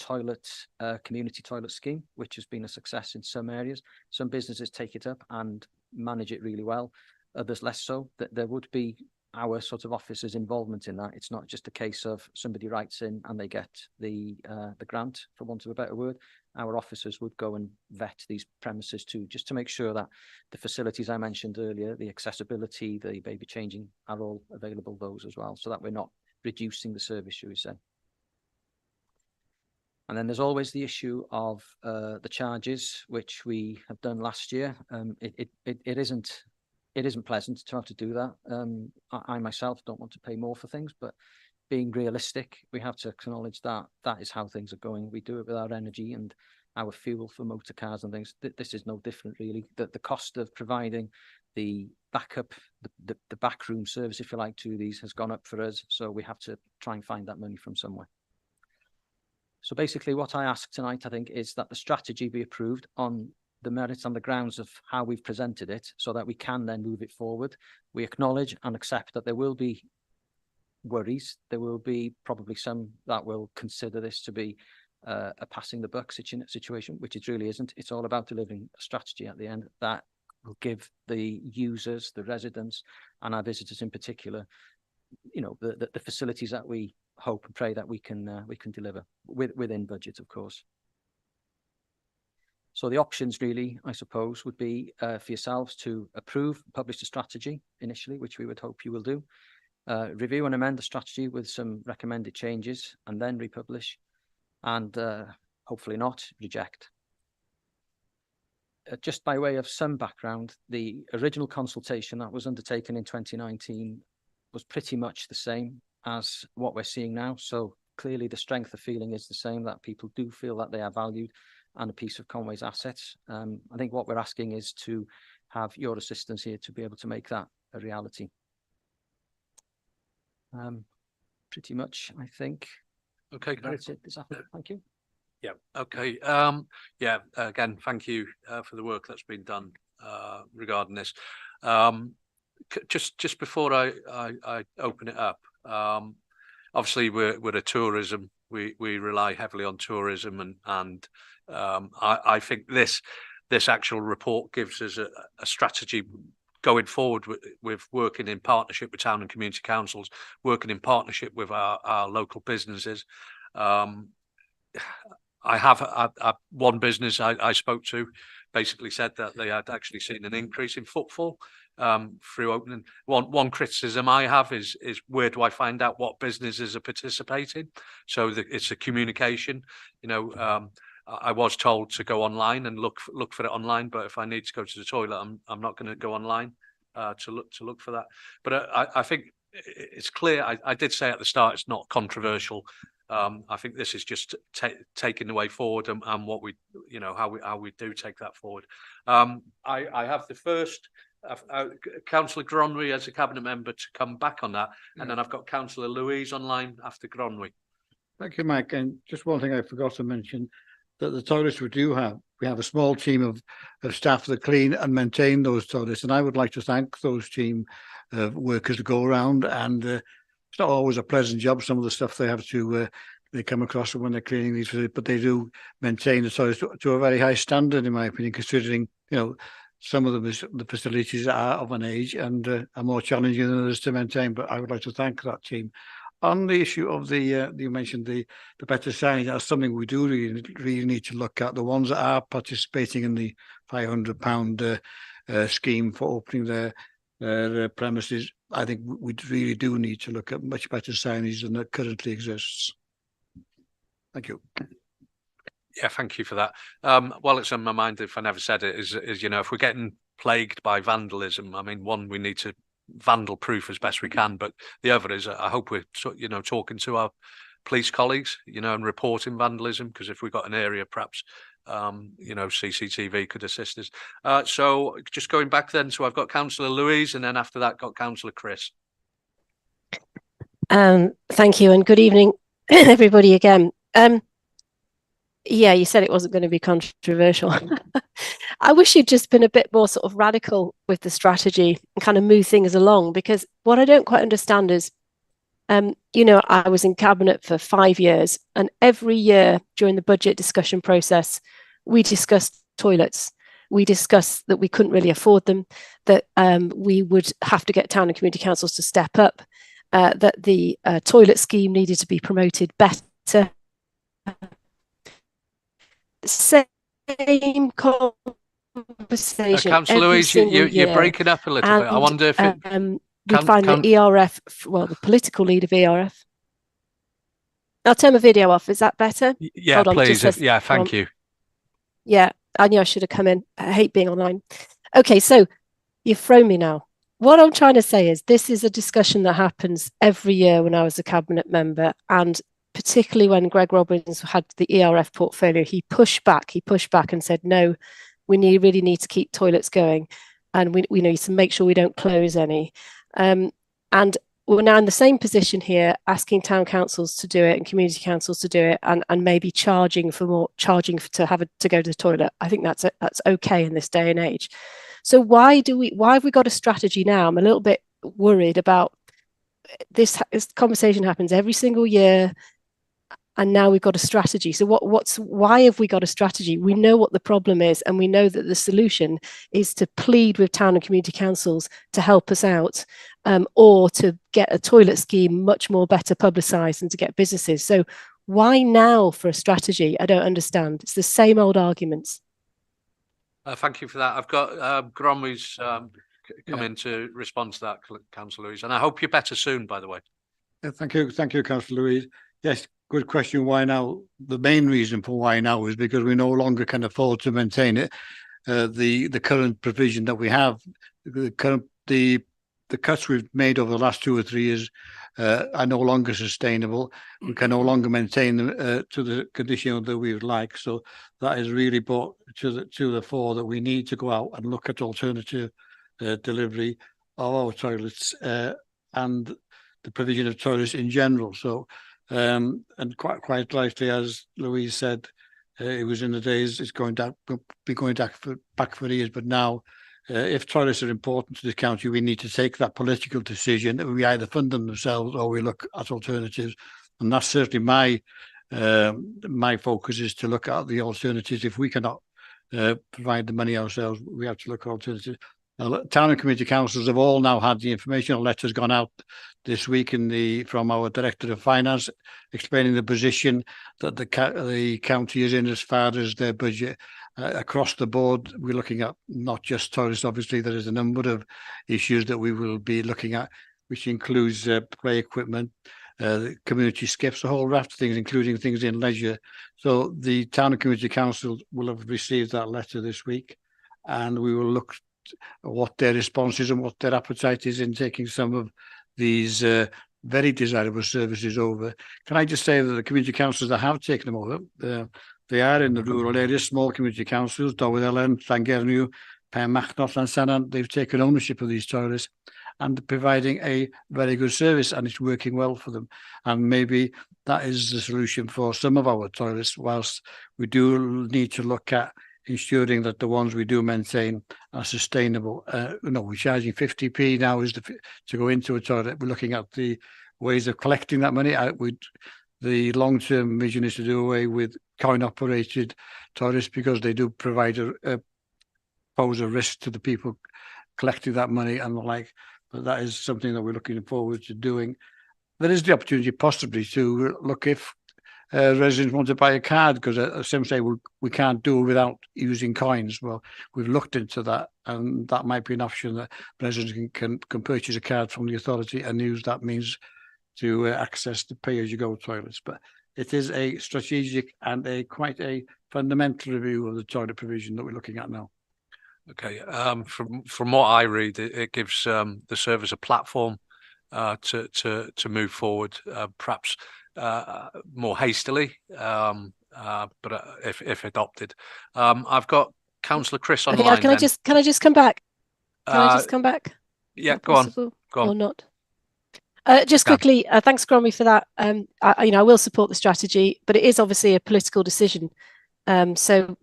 community toilet scheme, which has been a success in some areas. Some businesses take it up and manage it really well, others less so. That there would be our sort of officers' involvement in that. It's not just a case of somebody writes in and they get the grant, for want of a better word. Our officers would go and vet these premises too, just to make sure that the facilities I mentioned earlier, the accessibility, the baby changing, are all available, those as well, so that we're not reducing the service, shall we say. And then there's always the issue of the charges, which we have done last year. It isn't pleasant to have to do that. I myself don't want to pay more for things, but being realistic, we have to acknowledge that that is how things are going. We do it with our energy and our fuel for motor cars and things. This is no different, really. The cost of providing the backup, the backroom service, if you like, to these has gone up for us. So we have to try and find that money from somewhere. So basically what I ask tonight, I think, is that the strategy be approved on the merits and the grounds of how we've presented it, so that we can then move it forward. We acknowledge and accept that there will be worries. There will be probably some that will consider this to be a passing the buck situation, which it really isn't. It's all about delivering a strategy at the end that will give the users, the residents, and our visitors in particular, the facilities that we hope and pray that we can deliver within budget, of course. So the options really, I suppose, would be for yourselves to approve, publish the strategy initially, which we would hope you will do, review and amend the strategy with some recommended changes, and then republish, and hopefully not reject. Just by way of some background, the original consultation that was undertaken in 2019 was pretty much the same as what we're seeing now. So clearly the strength of feeling is the same, that people do feel that they are valued and a piece of Conway's assets. I think what we're asking is to have your assistance here to be able to make that a reality. Pretty much, I think. Okay, that's it this afternoon. Thank you. Yeah. Okay. Yeah. Again, thank you for the work that's been done regarding this. Just before I open it up, obviously we're a tourism. We rely heavily on tourism, and I think this actual report gives us a strategy going forward with working in partnership with town and community councils, working in partnership with our local businesses. I have one business I spoke to basically said that they had actually seen an increase in footfall through opening. One criticism I have is where do I find out what businesses are participating? So it's a communication. I was told to go online and look for it online, but if I need to go to the toilet, I'm not going to go online to look for that. But I think it's clear. I did say at the start it's not controversial. I think this is just taking the way forward and what we, how we do take that forward. I have the first Councillor Gronwy as a cabinet member to come back on that, and then I've got Councillor Louise online after Gronwy. Thank you, Mike. And just one thing I forgot to mention, that the toilets we have a small team of staff that clean and maintain those toilets, and I would like to thank those team of workers that go around, and it's not always a pleasant job, some of the stuff they have to they come across when they're cleaning these facilities, but they do maintain the toilets to a very high standard, in my opinion, considering some of the facilities are of an age and are more challenging than others to maintain. But I would like to thank that team. On the issue of the you mentioned the better signage, that's something we do really need to look at. The ones that are participating in the £500 scheme for opening their premises, I think we really do need to look at much better signage than that currently exists. Thank you. Yeah, thank you for that. Well, it's on my mind, if I never said it, is if we're getting plagued by vandalism, I mean, one, we need to vandal proof as best we can, but the other is I hope we're talking to our police colleagues, and reporting vandalism, because if we've got an area, perhaps CCTV could assist us. So just going back then, so I've got Councillor Louise, and then after that got Councillor Chris. Thank you, and good evening everybody again. Yeah, you said it wasn't going to be controversial. I wish you'd just been a bit more sort of radical with the strategy and kind of move things along, because what I don't quite understand is, I was in cabinet for 5 years, and every year during the budget discussion process, we discussed toilets. We discussed that we couldn't really afford them, that we would have to get town and community councils to step up, that the toilet scheme needed to be promoted better. Same conversation. Councillor Louise, you're breaking up a little bit. I wonder if it... we find the ERF, well, the political lead of ERF. I'll turn my video off. Is that better? Yeah, on, please. Thank you. Yeah, I knew I should have come in. I hate being online. Okay, so you've thrown me now. What I'm trying to say is this is a discussion that happens every year when I was a cabinet member, and particularly when Greg Robbins had the ERF portfolio, he pushed back and said, no, we really need to keep toilets going, and we need to make sure we don't close any. And we're now in the same position here, asking town councils to do it and community councils to do it, and maybe charging to go to the toilet. I think that's okay in this day and age. So why have we got a strategy now? I'm a little bit worried about this conversation happens every single year. And now we've got a strategy. So why have we got a strategy? We know what the problem is, and we know that the solution is to plead with town and community councils to help us out, or to get a toilet scheme much more better publicised and to get businesses. So why now for a strategy? I don't understand. It's the same old arguments. Thank you for that. I've got Gronwy's come in to respond to that, Councillor Louise, and I hope you're better soon, by the way. Thank you, Councillor Louise. Yes. Good question. Why now? The main reason for why now is because we no longer can afford to maintain it. The current provision that we have, the cuts we've made over the last 2 or 3 years are no longer sustainable. We can no longer maintain them to the condition that we would like. So that is really brought to the fore that we need to go out and look at alternative delivery of our toilets and the provision of toilets in general. So. And quite rightly, as Louise said, it was in the days it's going back for years. But now, if toilets are important to the county, we need to take that political decision. We either fund them themselves or we look at alternatives. And that's certainly my focus, is to look at the alternatives. If we cannot provide the money ourselves, we have to look at alternatives. Town and community councils have all now had the information. A letter's gone out this week from our Director of Finance, explaining the position that the county is in as far as their budget. across the board, we're looking at not just toilets. Obviously, there is a number of issues that we will be looking at, which includes play equipment, community skips, a whole raft of things, including things in leisure. So the Town and Community Council will have received that letter this week, and we will look at what their response is and what their appetite is in taking some of these very desirable services over. Can I just say that the community councils that have taken them over, they are in the rural areas, small community councils, Dowell Ellen, Llangefni, Penmachnoth and Sanant. They've taken ownership of these toilets and providing a very good service, and it's working well for them. And maybe that is the solution for some of our toilets, whilst we do need to look at ensuring that the ones we do maintain are sustainable. We're charging 50p now to go into a toilet. We're looking at the ways of collecting that money. The long-term vision is to do away with coin-operated toilets, because they do provide pose a risk to the people collecting that money and the like. But that is something that we're looking forward to doing. There is the opportunity possibly to look if residents want to buy a card, because some say we can't do it without using coins. Well, we've looked into that, and that might be an option that residents can purchase a card from the authority and use that means to access the pay-as-you-go toilets. But it is a strategic and quite a fundamental review of the toilet provision that we're looking at now. Okay, from what I read, it gives the service a platform to move forward, perhaps more hastily, but if adopted. I've got Councillor Chris online. Okay, can I just come back? Can I just come back? Yeah, go on. Or not? Just quickly, thanks, Grommy, for that. I will support the strategy, but it is obviously a political decision. So,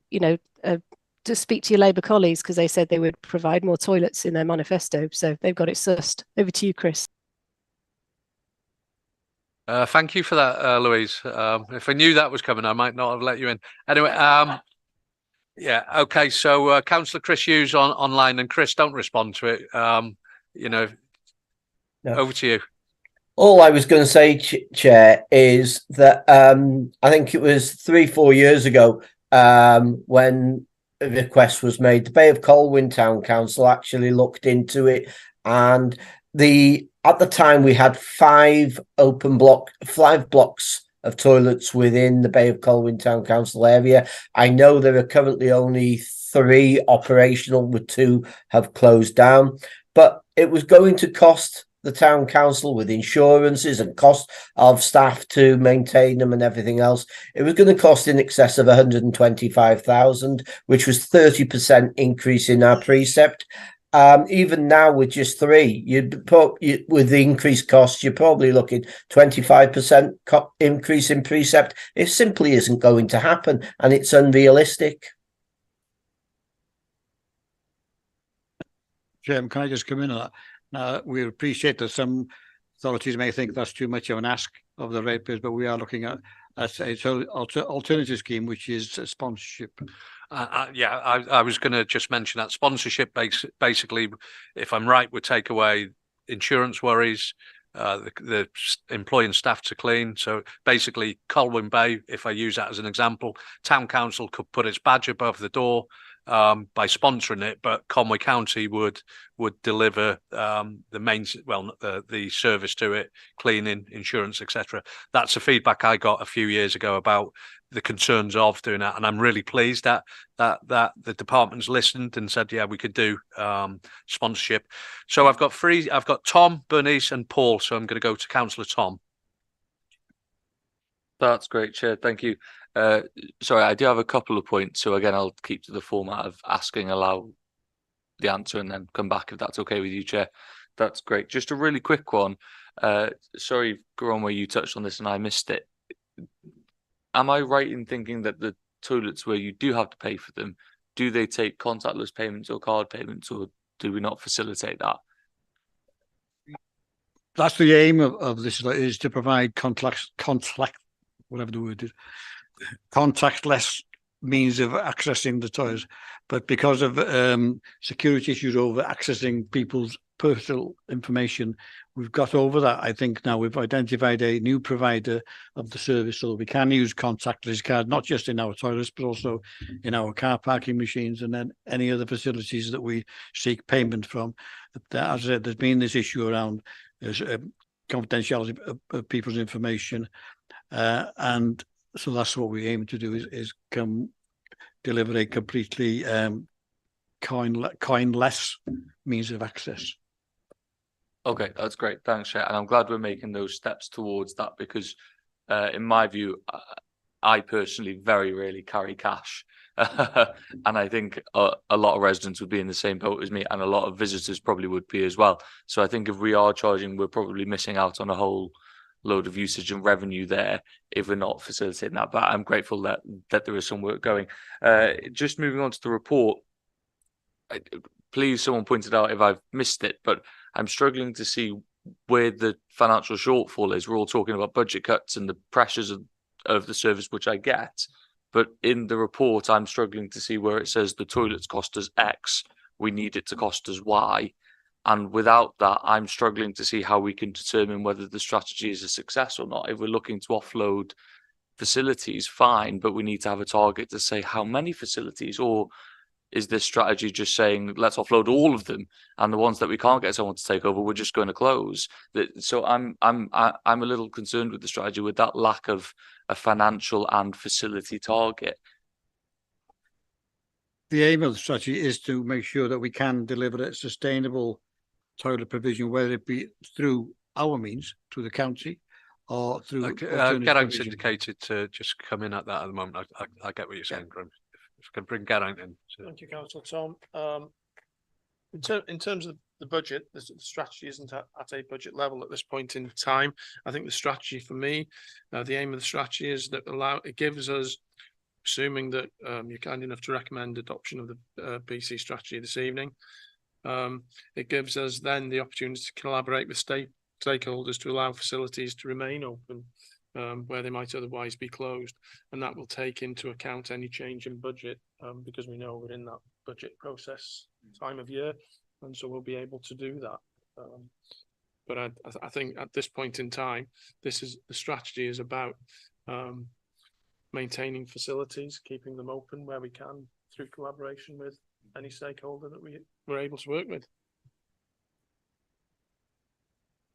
to speak to your Labour colleagues, because they said they would provide more toilets in their manifesto. So they've got it sussed. Over to you, Chris. Thank you for that, Louise. If I knew that was coming, I might not have let you in. Anyway, yeah, okay. So Councillor Chris Hughes online, and Chris, don't respond to it. No. Over to you. All I was going to say, Chair, is that I think it was 3-4 years ago when a request was made, the Bay of Colwyn Town Council actually looked into it, and at the time we had 5 blocks of toilets within the Bay of Colwyn Town Council area. I know there are currently only 3 operational, with 2 have closed down, but it was going to cost the town council, with insurances and cost of staff to maintain them and everything else, it was going to cost in excess of 125,000, which was 30% increase in our precept. Even now with just 3, with the increased costs, you're probably looking 25% increase in precept. It simply isn't going to happen, and it's unrealistic. Jim, can I just come in on that? Now, we appreciate that some authorities may think that's too much of an ask of the ratepayers, but we are looking at an alternative scheme, which is sponsorship. Yeah, I was going to just mention that sponsorship basically, if I'm right, would take away insurance worries, the employing staff to clean. So basically, Colwyn Bay, if I use that as an example, town council could put its badge above the door by sponsoring it, but Conway County would deliver the service to it, cleaning, insurance, etc. That's the feedback I got a few years ago about the concerns of doing that, and I'm really pleased that the department's listened and said, yeah, we could do sponsorship. So I've got Tom, Bernice, and Paul. So I'm going to go to Councillor Tom. That's great, Chair. Thank you. Sorry, I do have a couple of points. So again, I'll keep to the format of asking, allow the answer, and then come back if that's okay with you, Chair. That's great. Just a really quick one. Sorry, Gronway, you touched on this and I missed it. Am I right in thinking that the toilets where you do have to pay for them, do they take contactless payments or card payments, or do we not facilitate that? That's the aim of this, is to provide whatever the word is, contactless means of accessing the toilets. But because of security issues over accessing people's personal information, we've got over that. I think now we've identified a new provider of the service so that we can use contactless cards, not just in our toilets, but also in our car parking machines and then any other facilities that we seek payment from. As I said, there's been this issue around confidentiality of people's information, and so that's what we aim to do is deliver a completely coinless means of access. Okay, that's great. Thanks, Chair. And I'm glad we're making those steps towards that because, in my view, I personally very rarely carry cash. And I think a lot of residents would be in the same boat as me, and a lot of visitors probably would be as well. So I think if we are charging, we're probably missing out on a whole load of usage and revenue there if we're not facilitating that. But I'm grateful that there is some work going. Just moving on to the report. Please, someone pointed out if I've missed it, but I'm struggling to see where the financial shortfall is. We're all talking about budget cuts and the pressures of the service, which I get. But in the report, I'm struggling to see where it says the toilets cost us X, we need it to cost us Y. And without that, I'm struggling to see how we can determine whether the strategy is a success or not. If we're looking to offload facilities, fine, but we need to have a target to say how many facilities, or is this strategy just saying let's offload all of them, and the ones that we can't get someone to take over, we're just going to close? So I'm a little concerned with the strategy with that lack of a financial and facility target. The aim of the strategy is to make sure that we can deliver a sustainable toilet provision, whether it be through our means, through the county, or through Geraint's indicated to just come in at that at the moment. I get what you're saying, Graham. If we can bring Geraint in. Thank you, Councillor Tom. In terms of the budget, the strategy isn't at a budget level at this point in time. I think the strategy for me, the aim of the strategy is that it gives us, assuming that you're kind enough to recommend adoption of the BC strategy this evening, it gives us then the opportunity to collaborate with stakeholders to allow facilities to remain open where they might otherwise be closed, and that will take into account any change in budget because we know we're in that budget process time of year, and so we'll be able to do that. But I think at this point in time, the strategy is about maintaining facilities, keeping them open where we can through collaboration with any stakeholder that we're able to work with.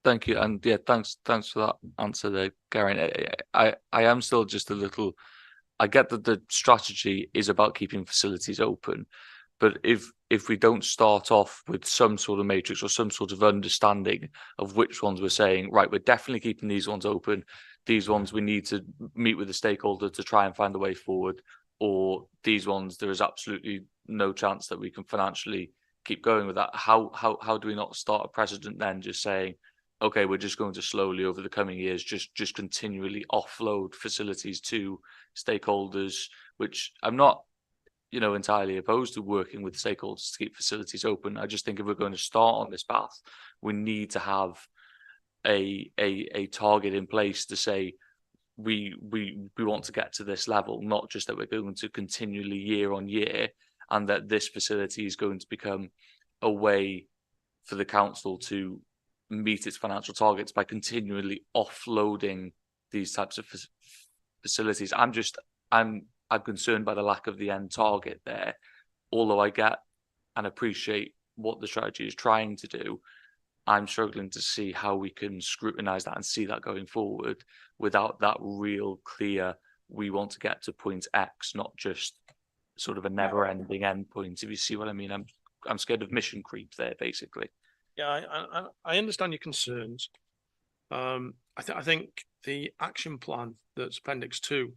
Thank you, and yeah, thanks for that answer there, Geraint. I am still just a little. I get that the strategy is about keeping facilities open, but if we don't start off with some sort of matrix or some sort of understanding of which ones we're saying, right, we're definitely keeping these ones open, these ones we need to meet with the stakeholder to try and find a way forward, or these ones there is absolutely no chance that we can financially keep going with that. How do we not start a precedent then, just saying, okay, we're just going to slowly over the coming years just continually offload facilities to stakeholders, which I'm not, entirely opposed to working with stakeholders to keep facilities open. I just think if we're going to start on this path, we need to have a target in place to say we want to get to this level, not just that we're going to continually year on year, and that this facility is going to become a way for the council to meet its financial targets by continually offloading these types of facilities. I'm concerned by the lack of the end target there. Although I get and appreciate what the strategy is trying to do, I'm struggling to see how we can scrutinize that and see that going forward without that real clear, we want to get to point X, not just sort of a never-ending end point. If you see what I mean, I'm scared of mission creep there, basically. Yeah, I understand your concerns. I think the action plan that's Appendix 2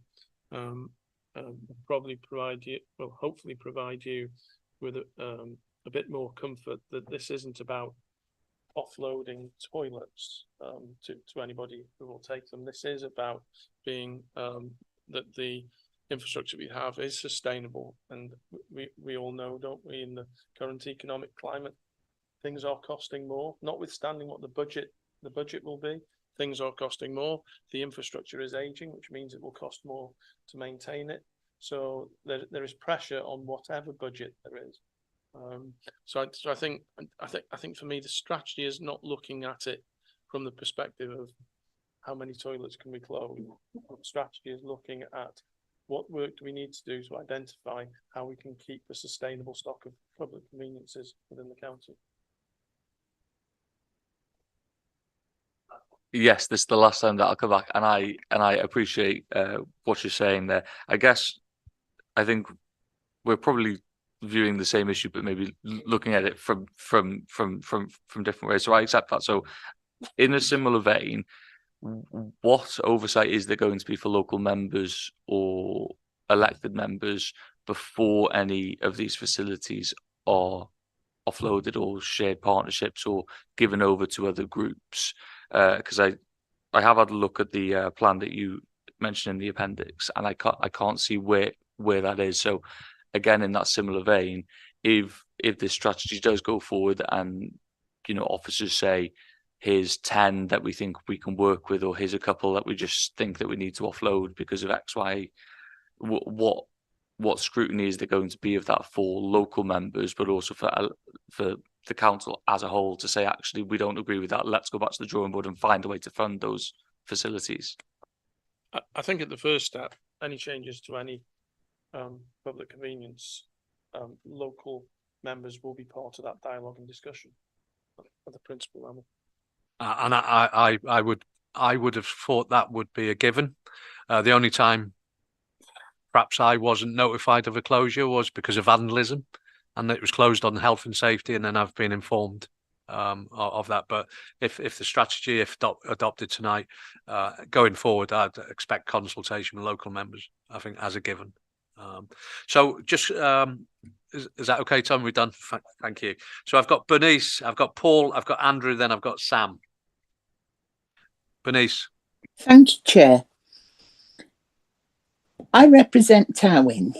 probably hopefully provide you with a bit more comfort that this isn't about offloading toilets to anybody who will take them. This is about being that the infrastructure we have is sustainable, and we all know, don't we, in the current economic climate, things are costing more, notwithstanding what the budget will be. Things are costing more. The infrastructure is aging, which means it will cost more to maintain it. So there is pressure on whatever budget there is. So I think for me, the strategy is not looking at it from the perspective of how many toilets can we close, the strategy is looking at what work do we need to do to identify how we can keep a sustainable stock of public conveniences within the county. Yes, this is the last time that I'll come back, and I appreciate what you're saying there. I think we're probably viewing the same issue, but maybe looking at it from different ways. So I accept that. So in a similar vein, what oversight is there going to be for local members or elected members before any of these facilities are offloaded or shared partnerships or given over to other groups? Because I have had a look at the plan that you mentioned in the appendix, and I can't see where that is. So again, in that similar vein, if this strategy does go forward and officers say, here's 10 that we think we can work with, or here's a couple that we just think that we need to offload because of X, Y, what scrutiny is there going to be of that for local members, but also for the council as a whole to say, actually, we don't agree with that. Let's go back to the drawing board and find a way to fund those facilities. I think at the first step, any changes to any public convenience, local members will be part of that dialogue and discussion at the principal level. And I would have thought that would be a given. The only time perhaps I wasn't notified of a closure was because of vandalism, and it was closed on health and safety, and then I've been informed of that. But if the strategy, if adopted tonight, going forward, I'd expect consultation with local members, I think, as a given. So just is that okay, Tom? We're done. Thank you. So I've got Bernice, I've got Paul, I've got Andrew, then I've got Sam. Bernice. Thank you, Chair. I represent Towyn,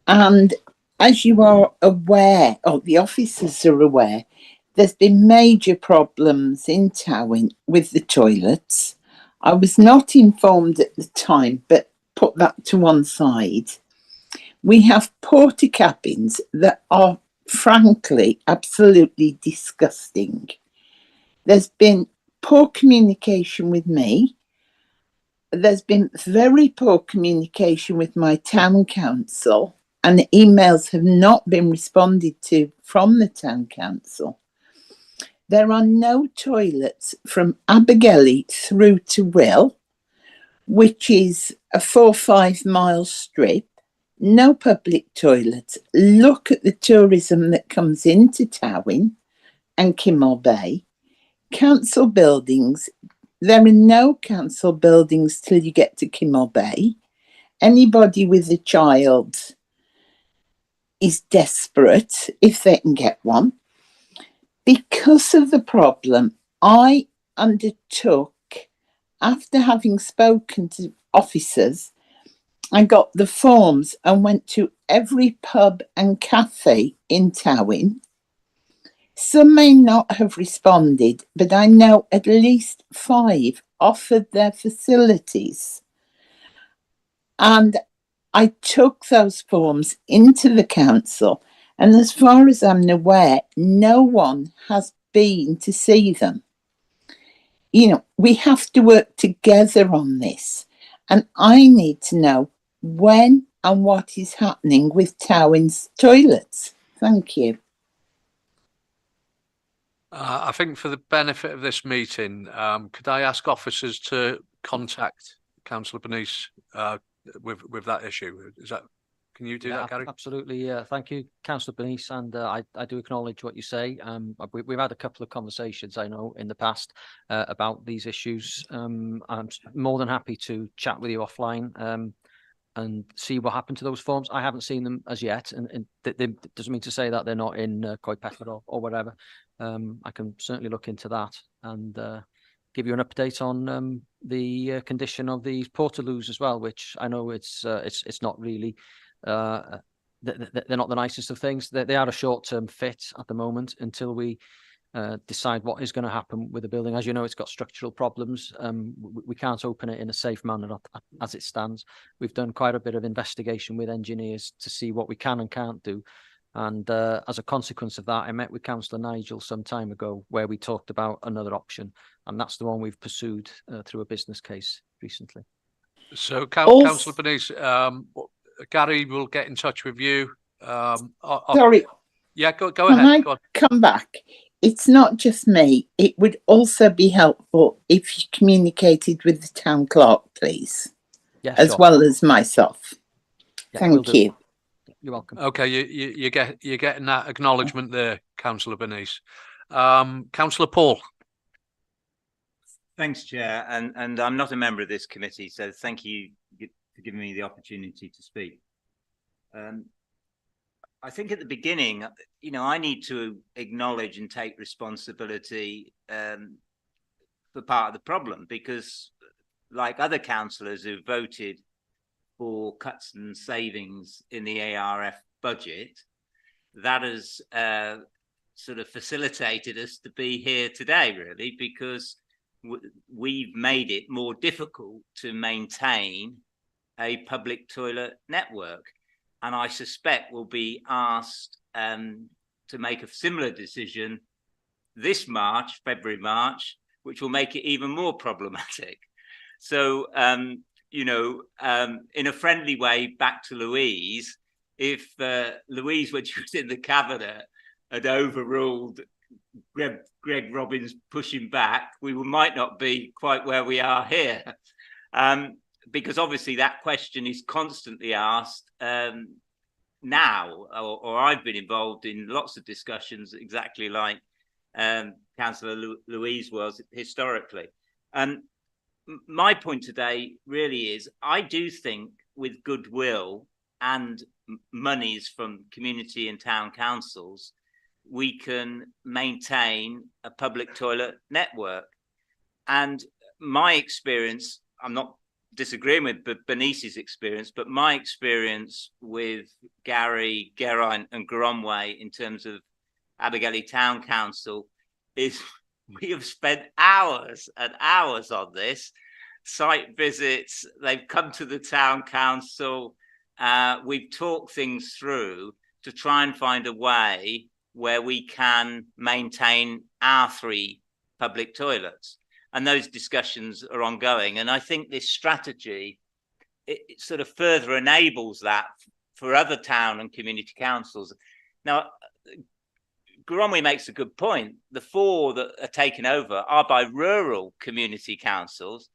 and as you are aware, or the officers are aware, there's been major problems in Towyn with the toilets. I was not informed at the time, but put that to one side. We have porta cabins that are frankly absolutely disgusting. There's been poor communication with me. There's been very poor communication with my town council, and the emails have not been responded to from the town council. There are no toilets from Abergele through to Will, which is a 4 or 5 mile strip. No public toilets. Look at the tourism that comes into Towyn and Kimmel Bay. Council buildings. There are no council buildings till you get to Kimmel Bay. Anybody with a child is desperate if they can get one. Because of the problem, I undertook, after having spoken to officers, I got the forms and went to every pub and cafe in Towyn. Some may not have responded, but I know at least 5 offered their facilities. And I took those forms into the council, and as far as I'm aware, no one has been to see them. We have to work together on this, and I need to know when and what is happening with Towyn's toilets. Thank you. I think for the benefit of this meeting, could I ask officers to contact Councillor Bernice with that issue? Can you do that, Gary? Absolutely. Thank you, Councillor Bernice, and I do acknowledge what you say. We've had a couple of conversations, I know, in the past about these issues. I'm more than happy to chat with you offline and see what happened to those forms. I haven't seen them as yet, and that doesn't mean to say that they're not in Coedpecher or whatever. I can certainly look into that and give you an update on the condition of these portaloos as well, which I know it's not really they're not the nicest of things. They are a short-term fit at the moment until we decide what is going to happen with the building. As you know, it's got structural problems. We can't open it in a safe manner as it stands. We've done quite a bit of investigation with engineers to see what we can and can't do. And as a consequence of that, I met with Councillor Nigel some time ago where we talked about another option. and that's the one we've pursued through a business case recently. So, Councillor Bernice, Gary will get in touch with you. Sorry. Yeah, go Can ahead. I Go on. come back? It's not just me. It would also be helpful if you communicated with the town clerk, please, as sure. well as myself. Yeah, will Thank do. you. You're welcome. Okay, you're getting that acknowledgement there, Councillor Bernice. Councillor Paul. Thanks, Chair, and I'm not a member of this committee, so thank you for giving me the opportunity to speak. I think at the beginning, I need to acknowledge and take responsibility for part of the problem, because like other councillors who voted for cuts and savings in the ARF budget, that has sort of facilitated us to be here today, really, because we've made it more difficult to maintain a public toilet network. And I suspect we'll be asked to make a similar decision this March, February, March, which will make it even more problematic. So, in a friendly way, back to Louise, if Louise, when she was in the cabinet, had overruled Greg Robbins pushing back, we might not be quite where we are here. Because obviously that question is constantly asked now, or I've been involved in lots of discussions exactly like Councillor Louise was historically. My point today really is, I do think with goodwill and monies from community and town councils, we can maintain a public toilet network. And my experience, I'm not disagreeing with Bernice's experience, but my experience with Gary, Geraint and Gromway in terms of Abergele Town Council is we have spent hours and hours on this, site visits, they've come to the town council, we've talked things through to try and find a way where we can maintain our 3 public toilets. And those discussions are ongoing. And I think this strategy, it sort of further enables that for other town and community councils. Now, Gromway makes a good point. The 4 that are taken over are by rural community councils.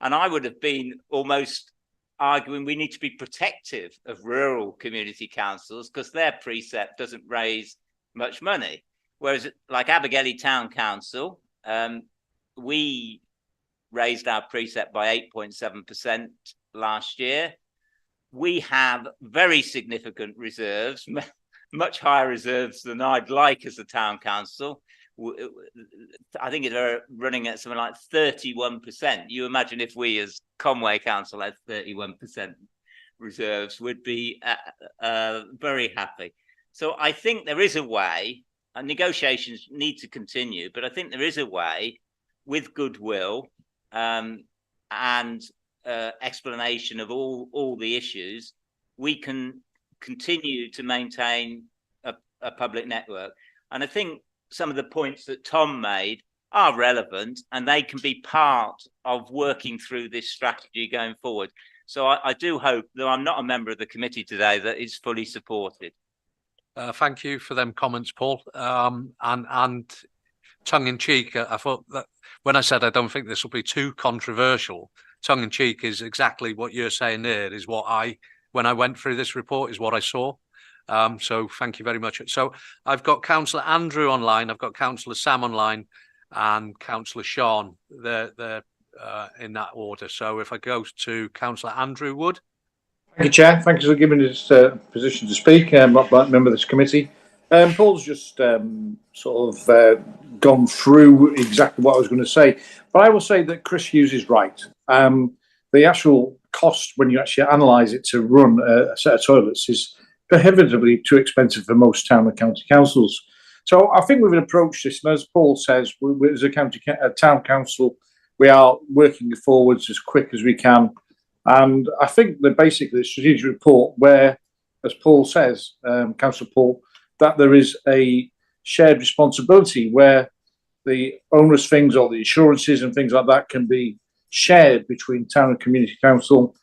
And I would have been almost arguing we need to be protective of rural community councils because their precept doesn't raise much money. Whereas like Abergele Town Council, we raised our precept by 8.7% last year. We have very significant reserves, much higher reserves than I'd like as a town council. I think they're running at something like 31%. You imagine if we as Conway Council had 31% reserves, we'd be very happy. So I think there is a way, and negotiations need to continue, but I think there is a way with goodwill and explanation of all the issues, we can continue to maintain a public network. And I think some of the points that Tom made are relevant and they can be part of working through this strategy going forward. So I do hope, though I'm not a member of the committee today, that it's fully supported. Thank you for them comments, Paul. And tongue in cheek, I thought that when I said I don't think this will be too controversial, tongue in cheek is exactly what you're saying there, is what when I went through this report, is what I saw. So thank you very much. So I've got Councillor Andrew online, I've got Councillor Sam online, and Councillor Sean. They're in that order. So if I go to Councillor Andrew Wood. Thank you, Chair. Thank you for giving us position to speak. I'm not a member of this committee. Paul's just sort of gone through exactly what I was going to say. But I will say that Chris Hughes is right. The actual cost when you actually analyse it to run a set of toilets is prohibitively too expensive for most town and county councils. So I think we've approached this, and as Paul says, we as a town council, we are working forwards as quick as we can. And I think that basically the strategic report where, as Paul says, Councillor Paul, that there is a shared responsibility where the onerous things or the insurances and things like that can be shared between town and community council,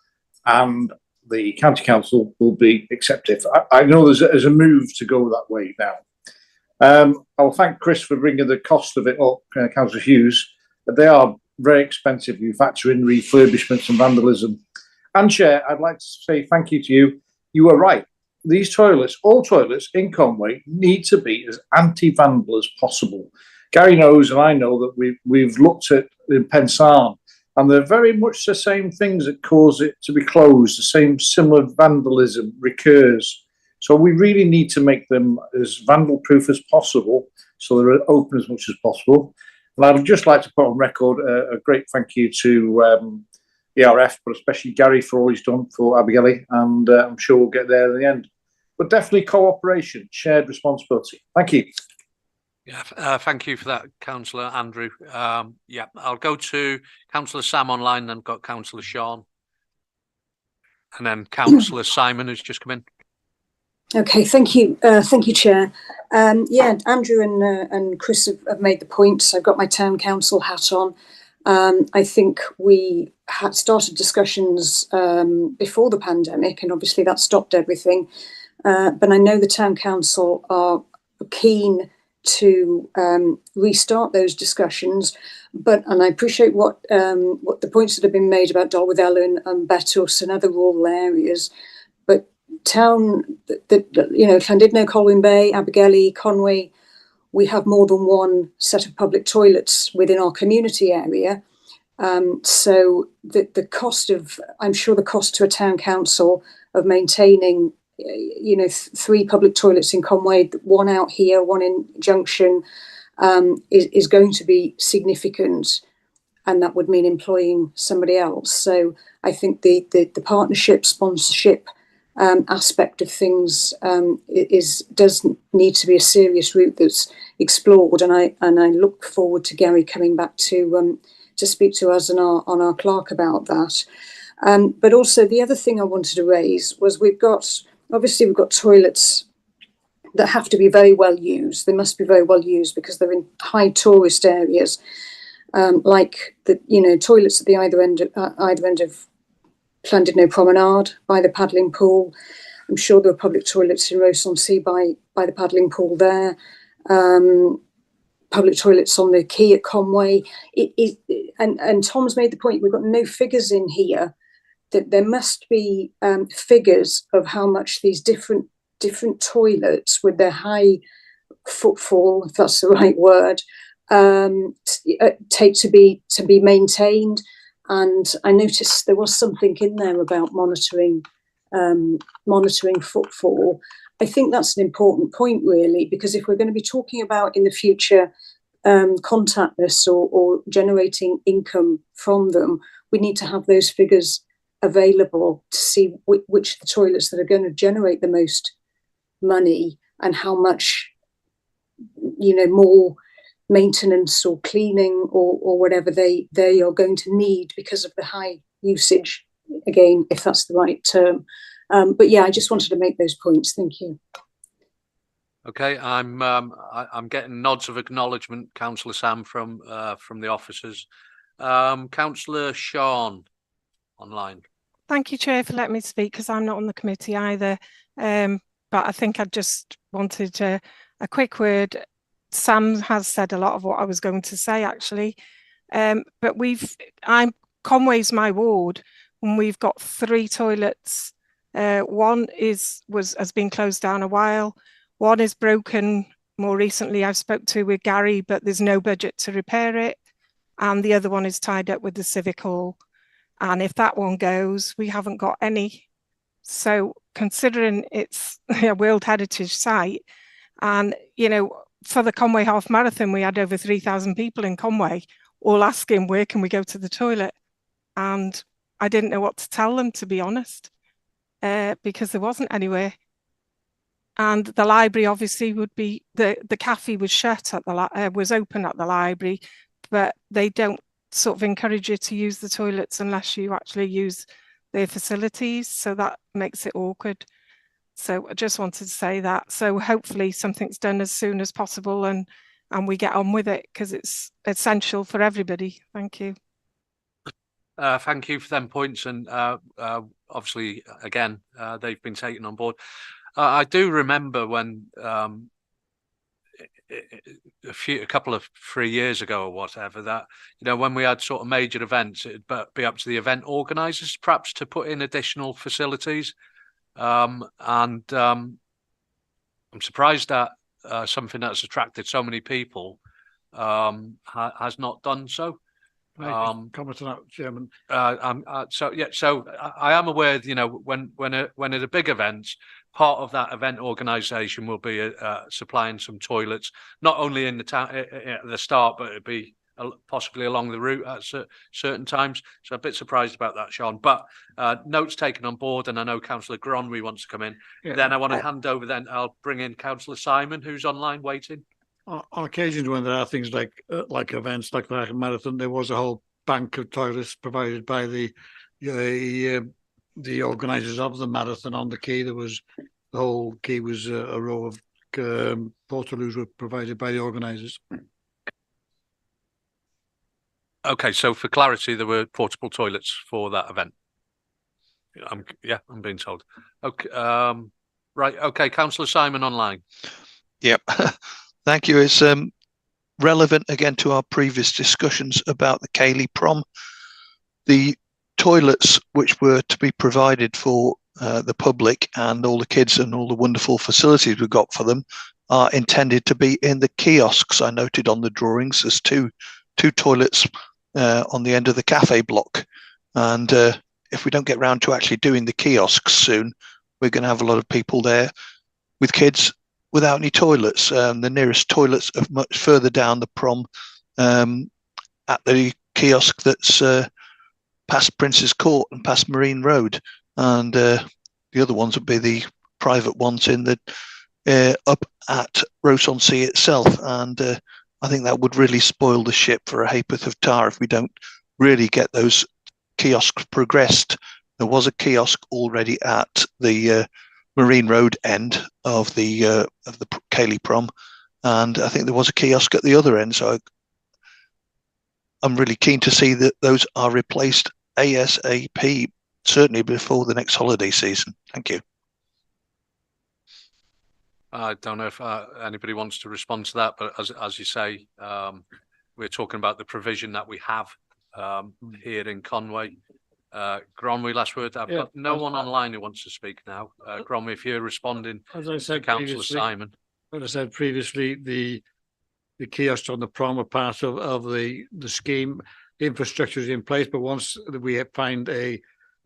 and the county council will be accepted. I know there's a move to go that way now. I'll thank Chris for bringing the cost of it up, Councillor Hughes. They are very expensive. You factor in refurbishments and vandalism. And Chair, I'd like to say thank you to you. You were right. These toilets, all toilets in Conway, need to be as anti-vandal as possible. Gary knows, and I know that we've looked at in Pensarn, and they're very much the same things that cause it to be closed. The same similar vandalism recurs. So we really need to make them as vandal-proof as possible, so they're open as much as possible. And I'd just like to put on record a great thank you to ERF, but especially Gary for all he's done for Abigail, and I'm sure we'll get there in the end. But definitely cooperation, shared responsibility. Thank you. Yeah, thank you for that, Councillor Andrew. Yeah, I'll go to Councillor Sam online, then got Councillor Sean, and then Councillor Simon, who's just come in. Okay, thank you, Chair. Yeah, Andrew and Chris have made the points. I've got my town council hat on. I think we had started discussions before the pandemic, and obviously that stopped everything. But I know the town council are keen to restart those discussions. And I appreciate what the points that have been made about Dolwith Ellen and Betws and other rural areas. But town, Llandudno, Colwyn Bay, Abergele, Conway, we have more than one set of public toilets within our community area. So the cost of, I'm sure the cost to a town council of maintaining, 3 public toilets in Conway, one out here, one in Junction, is going to be significant, and that would mean employing somebody else. So I think the partnership, sponsorship aspect of things does need to be a serious route that's explored, and I look forward to Gary coming back to speak to us and our clerk about that. But also the other thing I wanted to raise was we've got toilets that have to be very well used. They must be very well used because they're in high tourist areas, like the toilets at the either end of Llandudno Promenade by the paddling pool. I'm sure there are public toilets in Ross-on-Sea by the paddling pool there. Public toilets on the quay at Conway. And Tom's made the point, we've got no figures in here, that there must be figures of how much these different toilets with their high footfall, if that's the right word, take to be maintained. And I noticed there was something in there about monitoring footfall. I think that's an important point, really, because if we're going to be talking about in the future contactless or generating income from them, we need to have those figures available to see which the toilets that are going to generate the most money and how much more maintenance or cleaning or whatever they are going to need because of the high usage, again, if that's the right term. But yeah, I just wanted to make those points. Thank you. Okay, I'm getting nods of acknowledgement, Councillor Sam, from the officers. Councillor Sean online. Thank you, Chair, for letting me speak, because I'm not on the committee either. But I think I just wanted a quick word. Sam has said a lot of what I was going to say, actually. But Conway's my ward, and we've got 3 toilets. One has been closed down a while. One is broken more recently. I've spoke to with Gary, but there's no budget to repair it. And the other one is tied up with the Civic Hall. And if that one goes, we haven't got any. So considering it's a World Heritage Site, and, for the Conway Half Marathon, we had over 3,000 people in Conway, all asking, where can we go to the toilet? And I didn't know what to tell them, to be honest, because there wasn't anywhere. And the library obviously would be, the cafe was shut was open at the library, but they don't sort of encourage you to use the toilets unless you actually use their facilities. So that makes it awkward. So I just wanted to say that. So hopefully something's done as soon as possible, and and we get on with it, because it's essential for everybody. Thank you. Thank you for them points, and obviously, again, they've been taken on board. I do remember when a couple of 3 years ago or whatever, that when we had sort of major events, it'd be up to the event organisers perhaps to put in additional facilities, and I'm surprised that something that's attracted so many people has not done so. Comment on that, Chairman. So I am aware, when at a big event, part of that event organisation will be supplying some toilets, not only in the town at the start, but it'd be possibly along the route at certain times. So I'm a bit surprised about that, Sean. But notes taken on board, and I know Councillor Gronwy wants to come in. Yeah. Then I want to hand over. Then I'll bring in Councillor Simon, who's online waiting. On occasions when there are things like events like the marathon, there was a whole bank of toilets provided by the organisers of the marathon on the quay. There was the whole quay was a row of portaloos were provided by the organisers. Okay, so for clarity, there were portable toilets for that event. I'm being told. Okay, right. Okay, Councillor Simon online. Yep. Thank you. It's relevant again to our previous discussions about the Cayley Prom. The toilets which were to be provided for the public and all the kids and all the wonderful facilities we've got for them are intended to be in the kiosks. I noted on the drawings there's two toilets on the end of the cafe block, and if we don't get round to actually doing the kiosks soon, we're going to have a lot of people there with kids without any toilets. The nearest toilets are much further down the prom at the kiosk that's past Prince's Court and past Marine Road, and the other ones would be the private ones in the up at Ross-on-Sea itself. And I think that would really spoil the ship for a ha'porth of tar if we don't really get those kiosks progressed. There was a kiosk already at the Marine Road end of the Cayley Prom, and I think there was a kiosk at the other end. So I'm really keen to see that those are replaced ASAP, certainly before the next holiday season. Thank you. I don't know if anybody wants to respond to that, but as you say, we're talking about the provision that we have here in Conway. Gronwy, last word. I've got no one online who wants to speak now. Gronwy, if you're responding to Councillor Simon. As I said previously, the kiosks on the prom are part of the scheme. The infrastructure is in place, but once we find a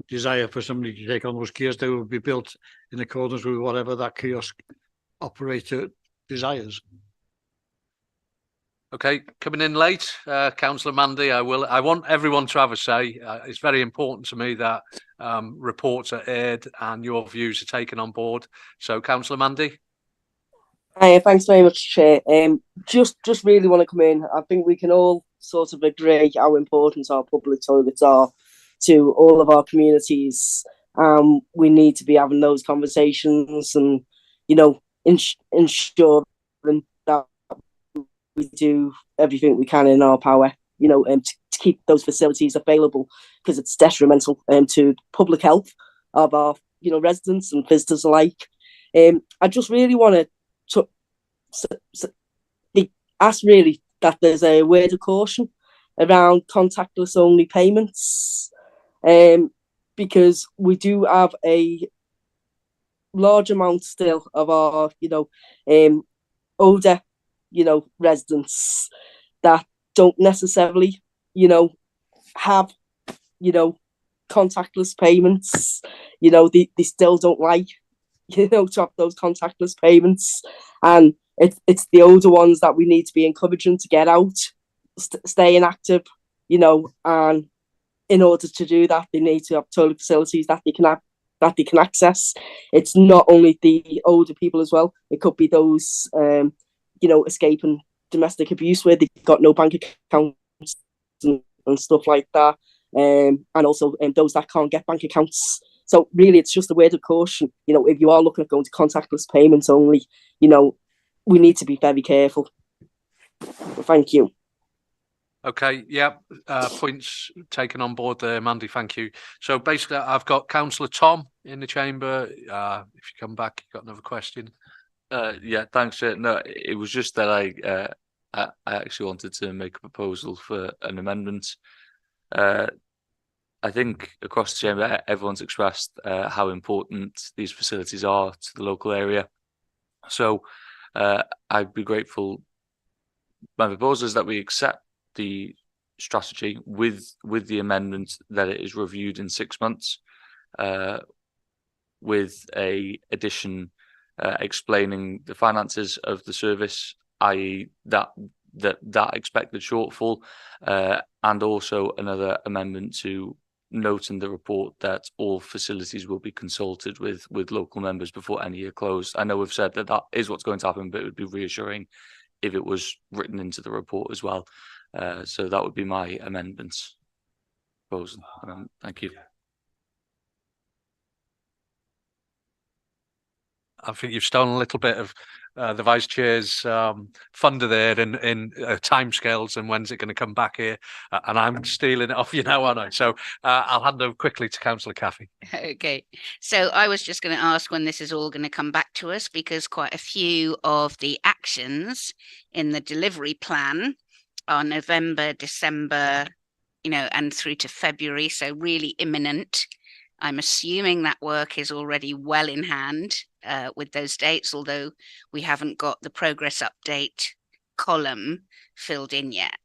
desire for somebody to take on those kiosks, they will be built in accordance with whatever that kiosk operator desires. Okay, coming in late, Councillor Mandy. I want everyone to have a say. It's very important to me that reports are aired and your views are taken on board. So, Councillor Mandy. Hi, thanks very much, Chair. Just really want to come in. I think we can all sort of agree how important our public toilets are to all of our communities. We need to be having those conversations and, ensuring that we do everything we can in our power, to keep those facilities available, because it's detrimental to public health of our, residents and visitors alike. I just really want to ask really that there's a word of caution around contactless only payments, because we do have a large amount still of our, older, residents that don't necessarily, have, contactless payments. They still don't like, to have those contactless payments, and it's the older ones that we need to be encouraging to get out, staying active, and in order to do that, they need to have toilet facilities that they can access. It's not only the older people as well. It could be those, escaping domestic abuse where they've got no bank accounts and stuff like that, and also those that can't get bank accounts. So really, it's just a word of caution. If you are looking at going to contactless payments only, we need to be very careful. Thank you. Okay, yeah, points taken on board there, Mandy, thank you. So basically, I've got Councillor Tom in the chamber. If you come back, you've got another question. Yeah, thanks. No, it was just that I actually wanted to make a proposal for an amendment. I think across the chamber, everyone's expressed how important these facilities are to the local area. So I'd be grateful. My proposal is that we accept the strategy with the amendment that it is reviewed in 6 months, with a addition explaining the finances of the service, i.e. that expected shortfall, and also another amendment to note in the report that all facilities will be consulted with local members before any year closed. I know we've said that is what's going to happen, but it would be reassuring if it was written into the report as well. So that would be my amendments proposal. Thank you. I think you've stolen a little bit of the Vice Chair's thunder there in timescales and when's it going to come back here. And I'm stealing it off you now, aren't I? So I'll hand over quickly to Councillor Caffey. Okay, so I was just going to ask when this is all going to come back to us, because quite a few of the actions in the delivery plan are November, December, and through to February, so really imminent. I'm assuming that work is already well in hand with those dates, although we haven't got the progress update column filled in yet.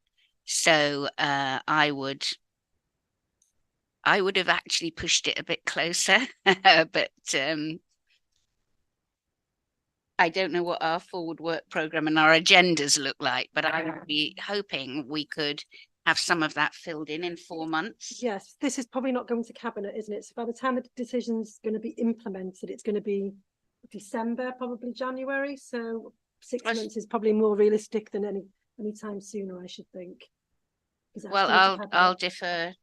So I would have actually pushed it a bit closer, but I don't know what our forward work program and our agendas look like, but I would be hoping we could have some of that filled in 4 months. Yes, this is probably not going to cabinet, isn't it? So by the time the decision's going to be implemented, it's going to be December, probably January. So 6 months is probably more realistic than any time sooner, I should think. Well, I'll defer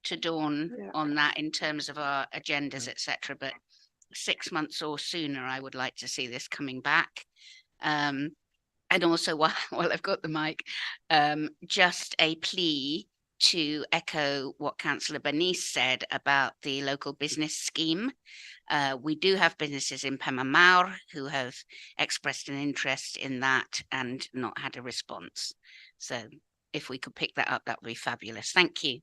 to Dawn on that in terms of our agendas, etc. But 6 months or sooner, I would like to see this coming back. And also, while I've got the mic, just a plea to echo what Councillor Bernice said about the local business scheme. We do have businesses in Pemamawr who have expressed an interest in that and not had a response. So if we could pick that up, that would be fabulous. Thank you.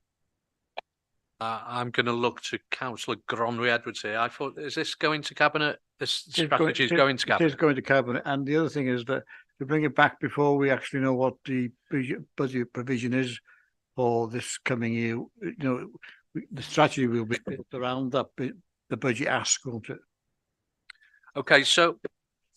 I'm going to look to Councillor Gronwy Edwards here. I thought, is this going to cabinet? This strategy is going to cabinet. It is going to cabinet. And the other thing is that to bring it back before we actually know what the budget provision is for this coming year, the strategy will be built around that the budget ask, won't it? Okay, so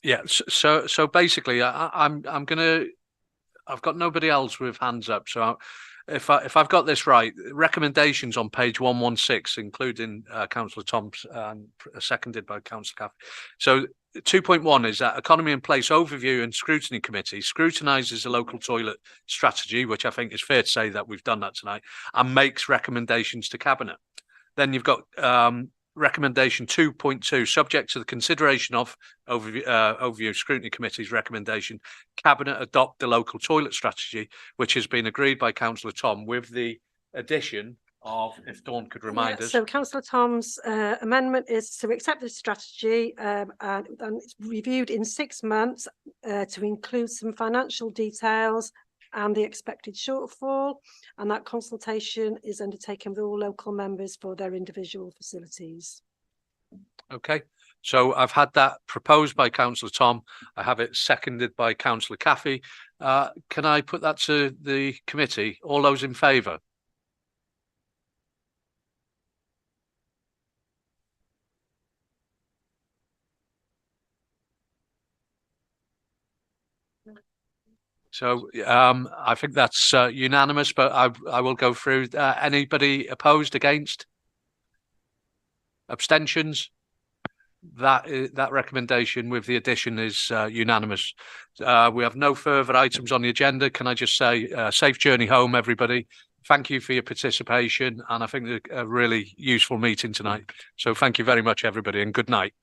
yeah, so basically, I've got nobody else with hands up, so if I've got this right, recommendations on page 116, including Councillor Thompson and seconded by Councillor Caffey. So 2.1 is that Economy and Place Overview and Scrutiny Committee scrutinises the local toilet strategy, which I think is fair to say that we've done that tonight, and makes recommendations to Cabinet. Then you've got recommendation 2.2, subject to the consideration of overview Scrutiny Committee's recommendation, Cabinet adopt the local toilet strategy, which has been agreed by Councillor Tom, with the addition of, if Dawn could remind us. So Councillor Tom's amendment is to accept the strategy and it's reviewed in 6 months to include some financial details and the expected shortfall, and that consultation is undertaken with all local members for their individual facilities. Okay, so I've had that proposed by Councillor Tom. I have it seconded by Councillor Caffey. Can I put that to the committee? All those in favour? So I think that's unanimous, but I will go through. Anybody opposed, against? Abstentions? That recommendation with the addition is unanimous. We have no further items on the agenda. Can I just say safe journey home, everybody. Thank you for your participation, and I think a really useful meeting tonight. So thank you very much, everybody, and good night.